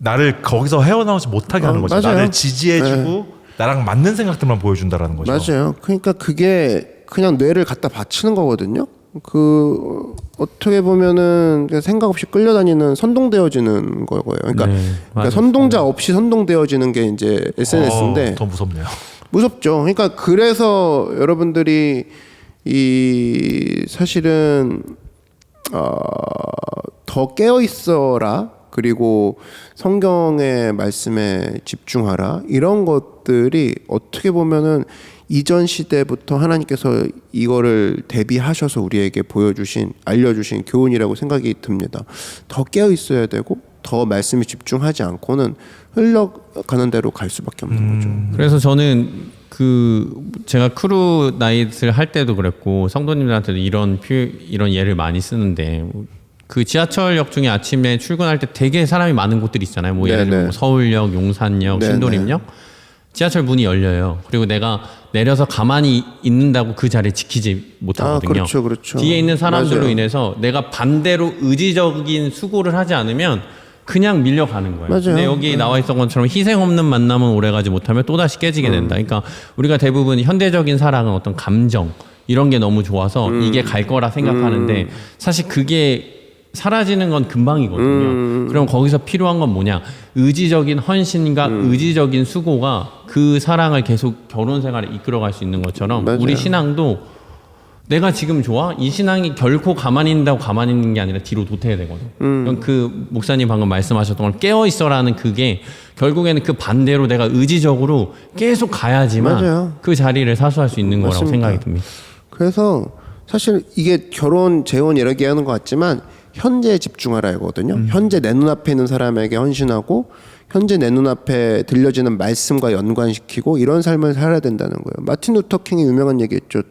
나를 거기서 헤어나오지 못하게 하는 거죠. 맞아요. 나를 지지해주고 나랑 맞는 생각들만 보여준다라는 거죠. 맞아요. 그러니까 그게 그냥 뇌를 갖다 바치는 거거든요. 그 어떻게 보면은 그냥 생각 없이 끌려다니는 선동되어지는 거고요. 그러니까, 네, 그러니까 맞아요. 선동자 없이 선동되어지는 게 이제 SNS인데 더 무섭네요. 무섭죠. 그러니까 그래서 여러분들이 이 사실은 더 깨어 있어라. 그리고 성경의 말씀에 집중하라. 이런 것들이 어떻게 보면은 이전 시대부터 하나님께서 이거를 대비하셔서 우리에게 알려주신 교훈이라고 생각이 듭니다. 더 깨어 있어야 되고 더 말씀에 집중하지 않고는 흘러가는 대로 갈 수밖에 없는 거죠. 그래서 저는 제가 크루 나잇을 할 때도 그랬고 성도님들한테도 이런 예를 많이 쓰는데 그 지하철역 중에 아침에 출근할 때 되게 사람이 많은 곳들이 있잖아요. 뭐 예를 들면 뭐 서울역, 용산역, 네네. 신도림역. 지하철 문이 열려요. 그리고 내가 내려서 가만히 있는다고 그 자리에 지키지 못하거든요. 그렇죠. 뒤에 있는 사람들로 맞아요. 인해서 내가 반대로 의지적인 수고를 하지 않으면 그냥 밀려가는 거예요. 맞아요. 근데 여기 나와 있던 것처럼 희생 없는 만남은 오래가지 못하면 또다시 깨지게 된다. 그러니까 우리가 대부분 현대적인 사랑은 어떤 감정 이런 게 너무 좋아서 이게 갈 거라 생각하는데 사실 그게 사라지는 건 금방이거든요. 그럼 거기서 필요한 건 뭐냐? 의지적인 헌신과 의지적인 수고가 그 사랑을 계속 결혼 생활에 이끌어갈 수 있는 것처럼 맞아요. 우리 신앙도 내가 지금 좋아? 이 신앙이 결코 가만히 있는다고 가만히 있는 게 아니라 뒤로 도태해야 되거든. 그럼 그 목사님 방금 말씀하셨던 걸 깨어 있어라는 그게 결국에는 그 반대로 내가 의지적으로 계속 가야지만 맞아요. 그 자리를 사수할 수 있는 거라고 맞습니다. 생각이 듭니다. 그래서 사실 이게 결혼, 재혼 이렇게 얘기하는 것 같지만 현재에 집중하라 이거거든요. 현재 내 눈앞에 있는 사람에게 헌신하고 현재 내 눈앞에 들려지는 말씀과 연관시키고 이런 삶을 살아야 된다는 거예요. 마틴 루터 킹이 유명한 얘기했죠.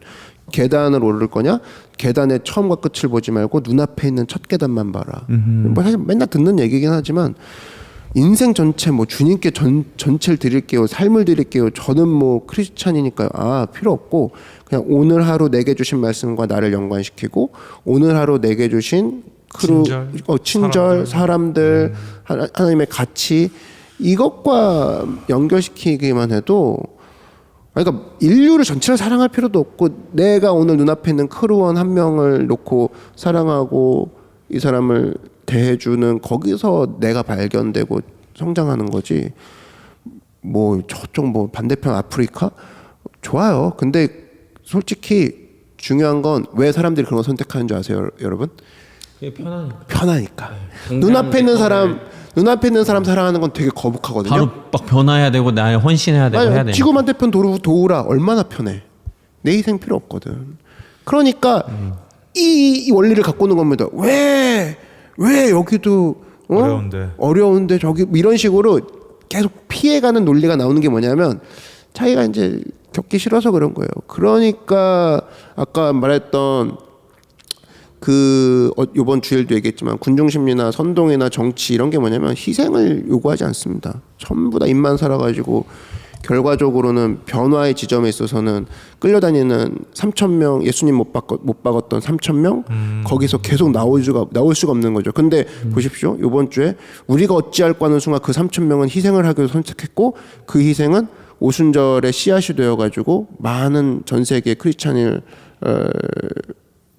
계단을 오를 거냐? 계단의 처음과 끝을 보지 말고 눈앞에 있는 첫 계단만 봐라. 뭐 사실 맨날 듣는 얘기긴 하지만 인생 전체 뭐 주님께 전체를 드릴게요. 삶을 드릴게요. 저는 뭐 크리스찬이니까요. 아, 필요 없고 그냥 오늘 하루 내게 주신 말씀과 나를 연관시키고 오늘 하루 내게 주신 친절, 사람들, 하나님의 가치 이것과 연결시키기만 해도 그러니까 인류를 전체를 사랑할 필요도 없고 내가 오늘 눈앞에 있는 크루원 한 명을 놓고 사랑하고 이 사람을 대해주는 거기서 내가 발견되고 성장하는 거지. 뭐 저쪽 뭐 반대편 아프리카 좋아요. 근데 솔직히 중요한 건 왜 사람들이 그런 거 선택하는 줄 아세요, 여러분? 그게 편하니까. 편하니까. 네. 눈앞에 있는 사람 사랑하는 건 되게 거북하거든요. 바로 막 변화해야 되고 나에 헌신해야 되고 해야 돼. 지구 반대편 도우라 얼마나 편해. 내 희생 필요 없거든. 그러니까 이 원리를 갖고 오는 겁니다. 왜 여기도 어려운데 저기 이런 식으로 계속 피해가는 논리가 나오는 게 뭐냐면 자기가 이제 겪기 싫어서 그런 거예요. 그러니까 아까 말했던 요번 주일도 얘기했지만 군중심리나 선동이나 정치 이런 게 뭐냐면 희생을 요구하지 않습니다. 전부 다 입만 살아가지고 결과적으로는 변화의 지점에 있어서는 끌려다니는 3,000명 예수님 못 박았던 3,000명 거기서 계속 나올 수가 없는 거죠. 근데 보십시오. 요번 주에 우리가 어찌할까 하는 순간 그 3,000명은 희생을 하기로 선택했고 그 희생은 오순절의 씨앗이 되어가지고 많은 전 세계 크리스찬을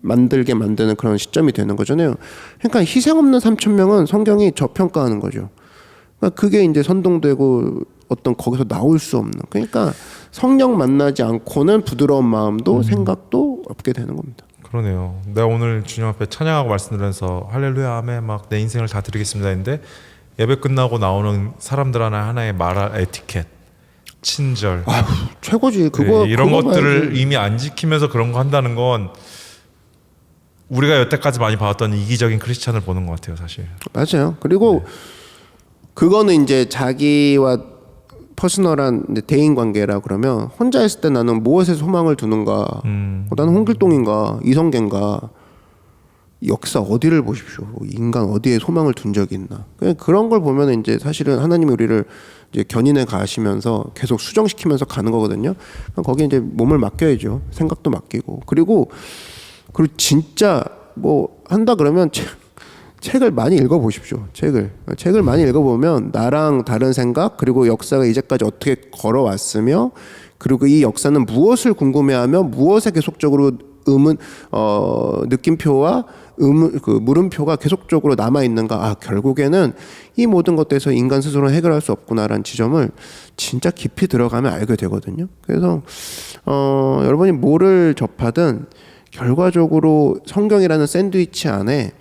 만들게 만드는 그런 시점이 되는 거잖아요. 그러니까 희생 없는 3,000명은 성경이 저평가하는 거죠. 그러니까 그게 이제 선동되고 어떤 거기서 나올 수 없는. 그러니까 성령 만나지 않고는 부드러운 마음도 생각도 없게 되는 겁니다. 그러네요. 내가 오늘 주님 앞에 찬양하고 말씀드리면서 할렐루야 아멘 막 내 인생을 다 드리겠습니다 했는데 예배 끝나고 나오는 사람들 하나의 말할 에티켓, 친절, 최고지. 그거 이런 그거 것들을 봐야지. 이미 안 지키면서 그런 거 한다는 건 우리가 여태까지 많이 봐왔던 이기적인 크리스찬을 보는 것 같아요, 사실. 맞아요. 그리고 그거는 이제 자기와 퍼스널한 이제 대인 관계라 그러면 혼자 있을 때 나는 무엇에 소망을 두는가? 나는 홍길동인가? 이성계인가? 역사 어디를 보십시오. 인간 어디에 소망을 둔 적이 있나? 그런 걸 보면 이제 사실은 하나님이 우리를 이제 견인해 가시면서 계속 수정시키면서 가는 거거든요. 거기에 이제 몸을 맡겨야죠. 생각도 맡기고. 그리고 진짜 뭐 한다 그러면 책을 많이 읽어보십시오. 책을 많이 읽어보면 나랑 다른 생각 그리고 역사가 이제까지 어떻게 걸어왔으며 그리고 이 역사는 무엇을 궁금해하며 무엇에 계속적으로 느낌표와 물음표가 계속적으로 남아 있는가. 결국에는 이 모든 것들에서 인간 스스로는 해결할 수 없구나라는 지점을 진짜 깊이 들어가면 알게 되거든요. 그래서 여러분이 뭐를 접하든 결과적으로 성경이라는 샌드위치 안에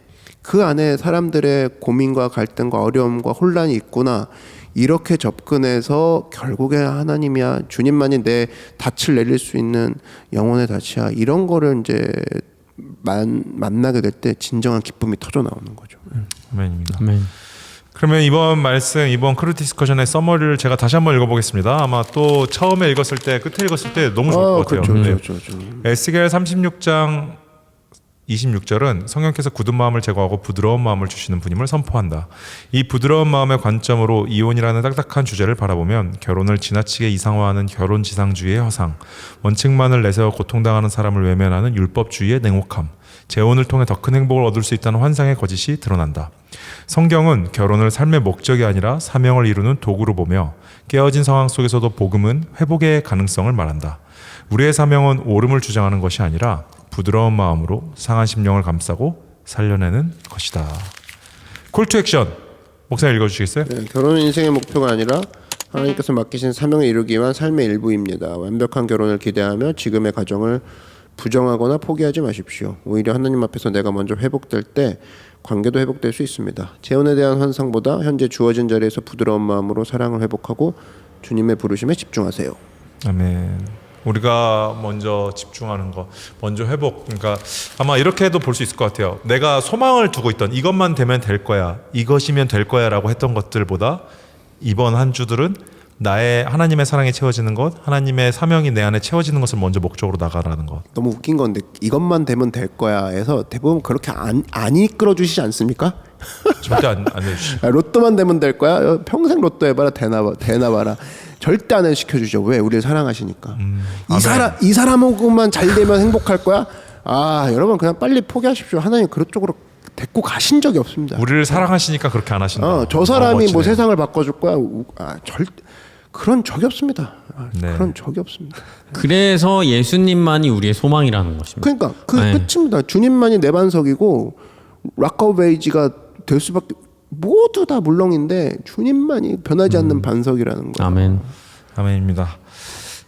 그 안에 사람들의 고민과 갈등과 어려움과 혼란이 있구나 이렇게 접근해서 결국에 하나님이야 주님만이 내 닻을 내릴 수 있는 영혼의 닻이야 이런 거를 이제 만나게 될 때 진정한 기쁨이 터져 나오는 거죠. 아멘입니다. 아멘. 그러면 이번 크루 디스커션의 서머리를 제가 다시 한번 읽어보겠습니다. 아마 또 처음에 읽었을 때 끝에 읽었을 때 너무 좋을 것 같아요. 그렇죠. 에스겔 36장 26절은 성령께서 굳은 마음을 제거하고 부드러운 마음을 주시는 분임을 선포한다. 이 부드러운 마음의 관점으로 이혼이라는 딱딱한 주제를 바라보면 결혼을 지나치게 이상화하는 결혼지상주의의 허상, 원칙만을 내세워 고통당하는 사람을 외면하는 율법주의의 냉혹함, 재혼을 통해 더 큰 행복을 얻을 수 있다는 환상의 거짓이 드러난다. 성경은 결혼을 삶의 목적이 아니라 사명을 이루는 도구로 보며 깨어진 상황 속에서도 복음은 회복의 가능성을 말한다. 우리의 사명은 옳음을 주장하는 것이 아니라 부드러운 마음으로 상한 심령을 감싸고 살려내는 것이다. 콜투 액션 목사님 읽어주시겠어요? 네, 결혼은 인생의 목표가 아니라 하나님께서 맡기신 사명을 이루기 위한 삶의 일부입니다. 완벽한 결혼을 기대하며 지금의 가정을 부정하거나 포기하지 마십시오. 오히려 하나님 앞에서 내가 먼저 회복될 때 관계도 회복될 수 있습니다. 재혼에 대한 환상보다 현재 주어진 자리에서 부드러운 마음으로 사랑을 회복하고 주님의 부르심에 집중하세요. 아멘. 우리가 먼저 집중하는 것, 먼저 회복. 그러니까 아마 이렇게도 볼 수 있을 것 같아요. 내가 소망을 두고 있던 이것만 되면 될 거야, 이것이면 될 거야라고 했던 것들보다 이번 한 주들은 나의 하나님의 사랑이 채워지는 것, 하나님의 사명이 내 안에 채워지는 것을 먼저 목적으로 나가라는 것. 너무 웃긴 건데 이것만 되면 될 거야 해서 대부분 그렇게 안 이끌어 주시지 않습니까? 절대 안 해주시죠. 로또만 되면 될 거야. 평생 로또 해봐라. 되나 봐라. 절대 안 시켜주죠. 왜? 우리를 사랑하시니까. 이 사람하고만 잘 되면 행복할 거야. 아 여러분 그냥 빨리 포기하십시오. 하나님 그쪽으로 데리고 가신 적이 없습니다. 우리를 사랑하시니까 그렇게 안 하신다. 저 사람이 뭐 멋지네. 세상을 바꿔줄 거야. 그런 적이 없습니다. 네. 그런 적이 없습니다. 그래서 예수님만이 우리의 소망이라는 것입니다. 그러니까 그 네. 끝입니다. 주님만이 내 반석이고 락커베이지가 될 수밖에 모두 다 물렁인데 주님만이 변하지 않는 반석이라는 거. 아멘. 아멘입니다.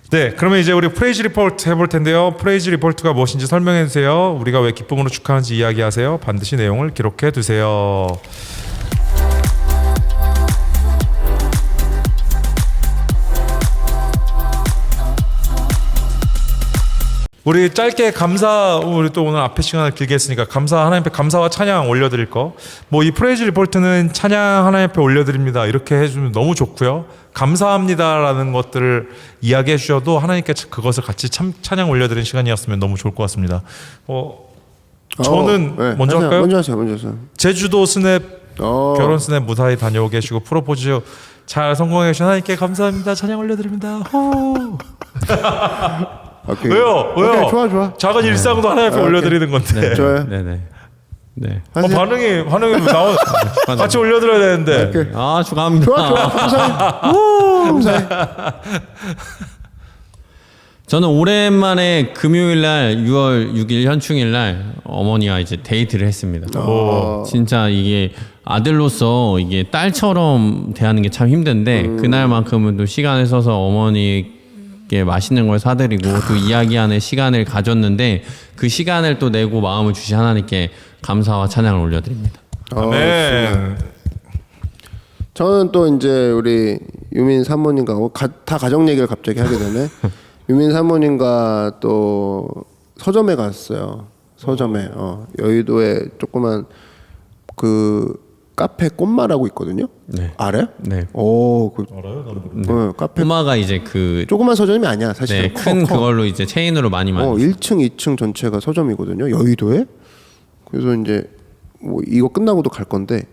네, 그러면 이제 우리 프레이즈 리포트 해볼 텐데요. 프레이즈 리포트가 무엇인지 설명해 주세요. 우리가 왜 기쁨으로 축하하는지 이야기하세요. 반드시 내용을 기록해 두세요. 우리 짧게 감사, 우리 또 오늘 앞에 시간을 길게 했으니까 감사, 하나님 앞에 감사와 찬양 올려드릴 거. 뭐 이 프레이즈 리포트는 찬양 하나님 앞에 올려드립니다. 이렇게 해주면 너무 좋고요. 감사합니다라는 것들을 이야기해 주셔도 하나님께 그것을 같이 찬양 올려드리는 시간이었으면 너무 좋을 것 같습니다. 저는 네, 먼저 할까요? 먼저 하세요. 제주도 스냅 결혼 스냅 무사히 다녀오 계시고 프로포즈 잘 성공해 주신 하나님께 감사합니다. 찬양 올려드립니다. 오케이. 왜요? 오케이, 좋아. 작은 일상도 하나님 앞에 올려드리는 건데. 좋아요. 네네. 네. 반응이 나온 같이 올려드려야 되는데. 오케이. 아 축하합니다. 좋아. 감사해. 저는 오랜만에 금요일 날 6월 6일 현충일 날 어머니와 이제 데이트를 했습니다. 진짜 이게 아들로서 이게 딸처럼 대하는 게 참 힘든데 그날만큼은 또 시간을 써서 어머니께 맛있는 걸 사드리고 또 이야기하는 시간을 가졌는데 그 시간을 또 내고 마음을 주신 하나님께 감사와 찬양을 올려드립니다. 아멘. 저는 또 이제 우리 유민 사모님과 다 가정 얘기를 갑자기 하게 되네. 유민 사모님과 또 서점에 갔어요. 서점에 여의도에 조그만 그 카페 꽃마라고 있거든요. 네. 알아요? 네. 알아요? 카페 꼬마가 이제 그 조그만 서점이 아니야 사실. 네, 큰 그걸로 이제 체인으로 많이 1층, 2층 전체가 서점이거든요. 여의도에. 그래서 이제 뭐 이거 끝나고도 갈 건데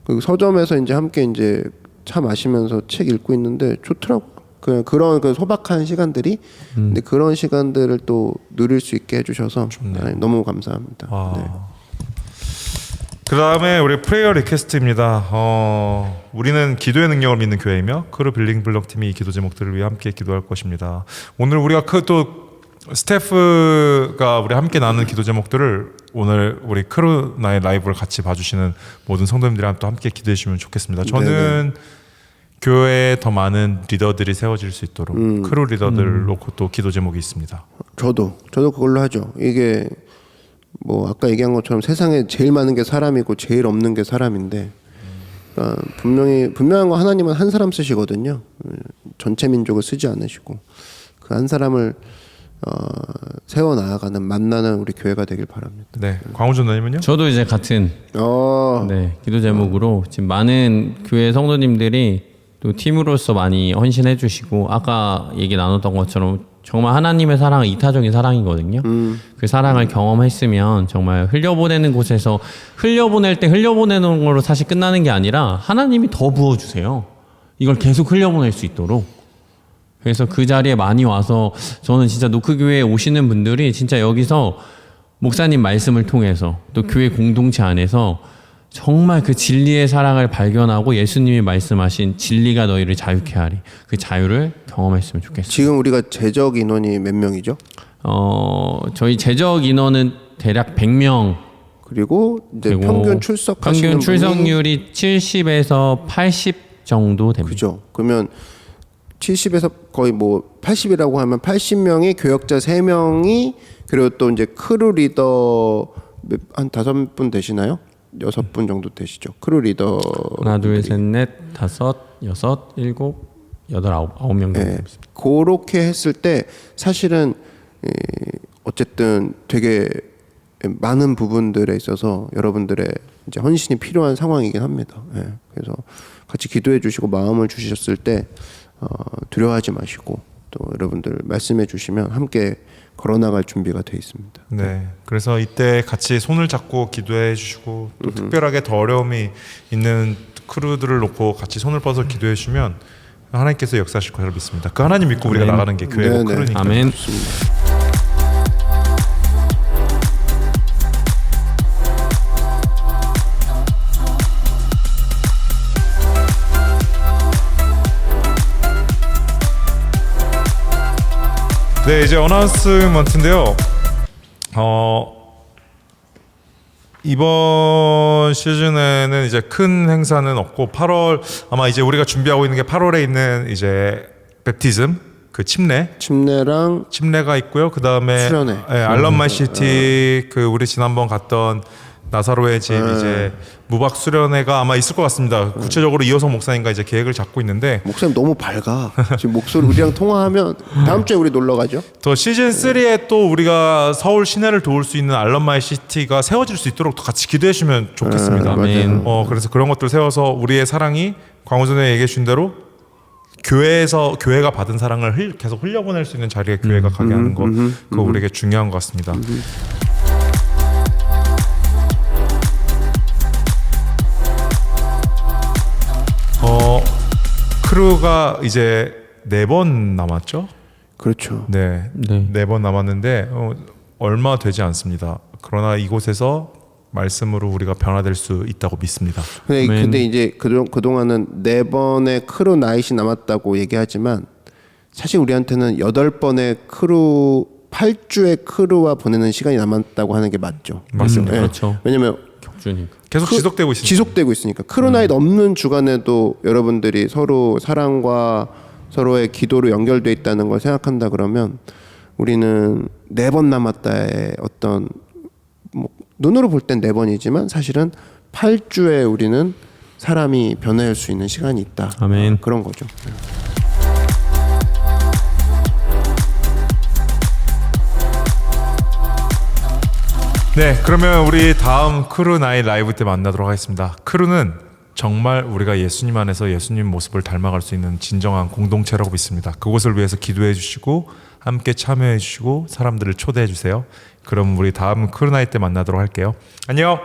그 서점에서 이제 함께 이제 차 마시면서 책 읽고 있는데 좋더라고. 그런 그 소박한 시간들이 근데 그런 시간들을 또 누릴 수 있게 해주셔서 너무 감사합니다. 네. 그 다음에 우리 프레이어 리퀘스트입니다. 우리는 기도의 능력을 믿는 교회이며 크루 빌딩 블록 팀이 이 기도 제목들을 위해 함께 기도할 것입니다. 오늘 우리가 또 스태프가 우리 함께 나누는 기도 제목들을 오늘 우리 크루나의 라이브를 같이 봐주시는 모든 성도님들이랑 또 함께 기도해 주시면 좋겠습니다. 저는 교회에 더 많은 리더들이 세워질 수 있도록 크루 리더들을 놓고 또 기도 제목이 있습니다. 저도 그걸로 하죠. 이게 뭐 아까 얘기한 것처럼 세상에 제일 많은 게 사람이고 제일 없는 게 사람인데 그러니까 분명한 거 하나님은 한 사람 쓰시거든요. 전체 민족을 쓰지 않으시고 그 한 사람을 세워 나아가는 만나는 우리 교회가 되길 바랍니다. 네, 광우준 너님은요? 저도 이제 같은 네, 기도 제목으로 지금 많은 교회 성도님들이 또 팀으로서 많이 헌신해 주시고 아까 얘기 나눴던 것처럼 정말 하나님의 사랑은 이타적인 사랑이거든요. 그 사랑을 경험했으면 정말 흘려보내는 곳에서 흘려보낼 때 흘려보내는 걸로 사실 끝나는 게 아니라 하나님이 더 부어주세요. 이걸 계속 흘려보낼 수 있도록. 그래서 그 자리에 많이 와서 저는 진짜 노크교회에 오시는 분들이 진짜 여기서 목사님 말씀을 통해서 또 교회 공동체 안에서 정말 그 진리의 사랑을 발견하고 예수님이 말씀하신 진리가 너희를 자유케 하리 그 자유를 경험했으면 좋겠습니다. 지금 우리가 제적 인원이 몇 명이죠? 저희 제적 인원은 대략 100명 그리고 이제 되고 평균 출석하시는 평균 분이 출석률이 70에서 80 정도 됩니다. 그죠. 그러면 70에서 거의 뭐 80이라고 하면 80명이 교역자 3명이 그리고 또 이제 크루 리더 한 5분 되시나요? 6분 정도 되시죠. 크루 리더 하나 둘셋넷 다섯 여섯 일곱 여덟 아홉 명 정도 됩니다. 그렇게 했을 때 사실은 어쨌든 되게 많은 부분들에 있어서 여러분들의 이제 헌신이 필요한 상황이긴 합니다. 그래서 같이 기도해 주시고 마음을 주셨을 때 두려워하지 마시고 또 여러분들 말씀해 주시면 함께 걸어나갈 준비가 돼 있습니다. 네. 그래서 이때 같이 손을 잡고 기도해 주시고 또 특별하게 더 어려움이 있는 크루들을 놓고 같이 손을 뻗어 기도해 주시면 하나님께서 역사하실 것을 믿습니다. 그 하나님 믿고 우리가 아멘. 나가는 게 교회고 네네. 크루니까. 아멘. 네, 이제 어나운스먼트인데요. 이번 시즌에는 이제 큰 행사는 없고 8월 아마 이제 우리가 준비하고 있는 게 8월에 있는 이제 베프티즘 그 침례가 있고요. 그 다음에 수련회. 알런마이 시티 그 우리 지난번 갔던 나사로의 집 이제 무박 수련회가 아마 있을 것 같습니다. 구체적으로 이호성 목사님과 이제 계획을 잡고 있는데 목사님 너무 밝아. 지금 목소리 우리랑 통화하면 다음 주에 우리 놀러 가죠. 더 시즌 3에 또 우리가 서울 시내를 도울 수 있는 알런마이 시티가 세워질 수 있도록 또 같이 기도해 주시면 좋겠습니다. 아멘. 그래서 그런 것들 세워서 우리의 사랑이 광호전에 얘기해 주신 대로 교회가 받은 사랑을 계속 흘려보낼 수 있는 자리에 교회가 가게 하는 거 그거 우리에게 중요한 것 같습니다. 크루가 이제 4번 남았죠? 그렇죠. 네, 네. 4번 남았는데 얼마 되지 않습니다. 그러나 이곳에서 말씀으로 우리가 변화될 수 있다고 믿습니다. 근데 이제 그동안은 4번의 크루 나잇이 남았다고 얘기하지만 사실 우리한테는 8번의 크루 8주의 크루와 보내는 시간이 남았다고 하는 게 맞죠. 맞습니다. 그렇죠. 왜냐면 격주니까. 계속 지속되고 있습니다. 지속되고 있으니까 크루 나잇 없는 주간에도 여러분들이 서로 사랑과 서로의 기도로 연결돼 있다는 걸 생각한다 그러면 우리는 4번 남았다의 어떤 뭐 눈으로 볼 땐 4번이지만 사실은 8주에 우리는 사람이 변화할 수 있는 시간이 있다. 아멘. 그런 거죠. 네, 그러면 우리 다음 크루 나잇 라이브 때 만나도록 하겠습니다. 크루는 정말 우리가 예수님 안에서 예수님 모습을 닮아갈 수 있는 진정한 공동체라고 믿습니다. 그곳을 위해서 기도해 주시고 함께 참여해 주시고 사람들을 초대해 주세요. 그럼 우리 다음 크루 나잇 때 만나도록 할게요. 안녕.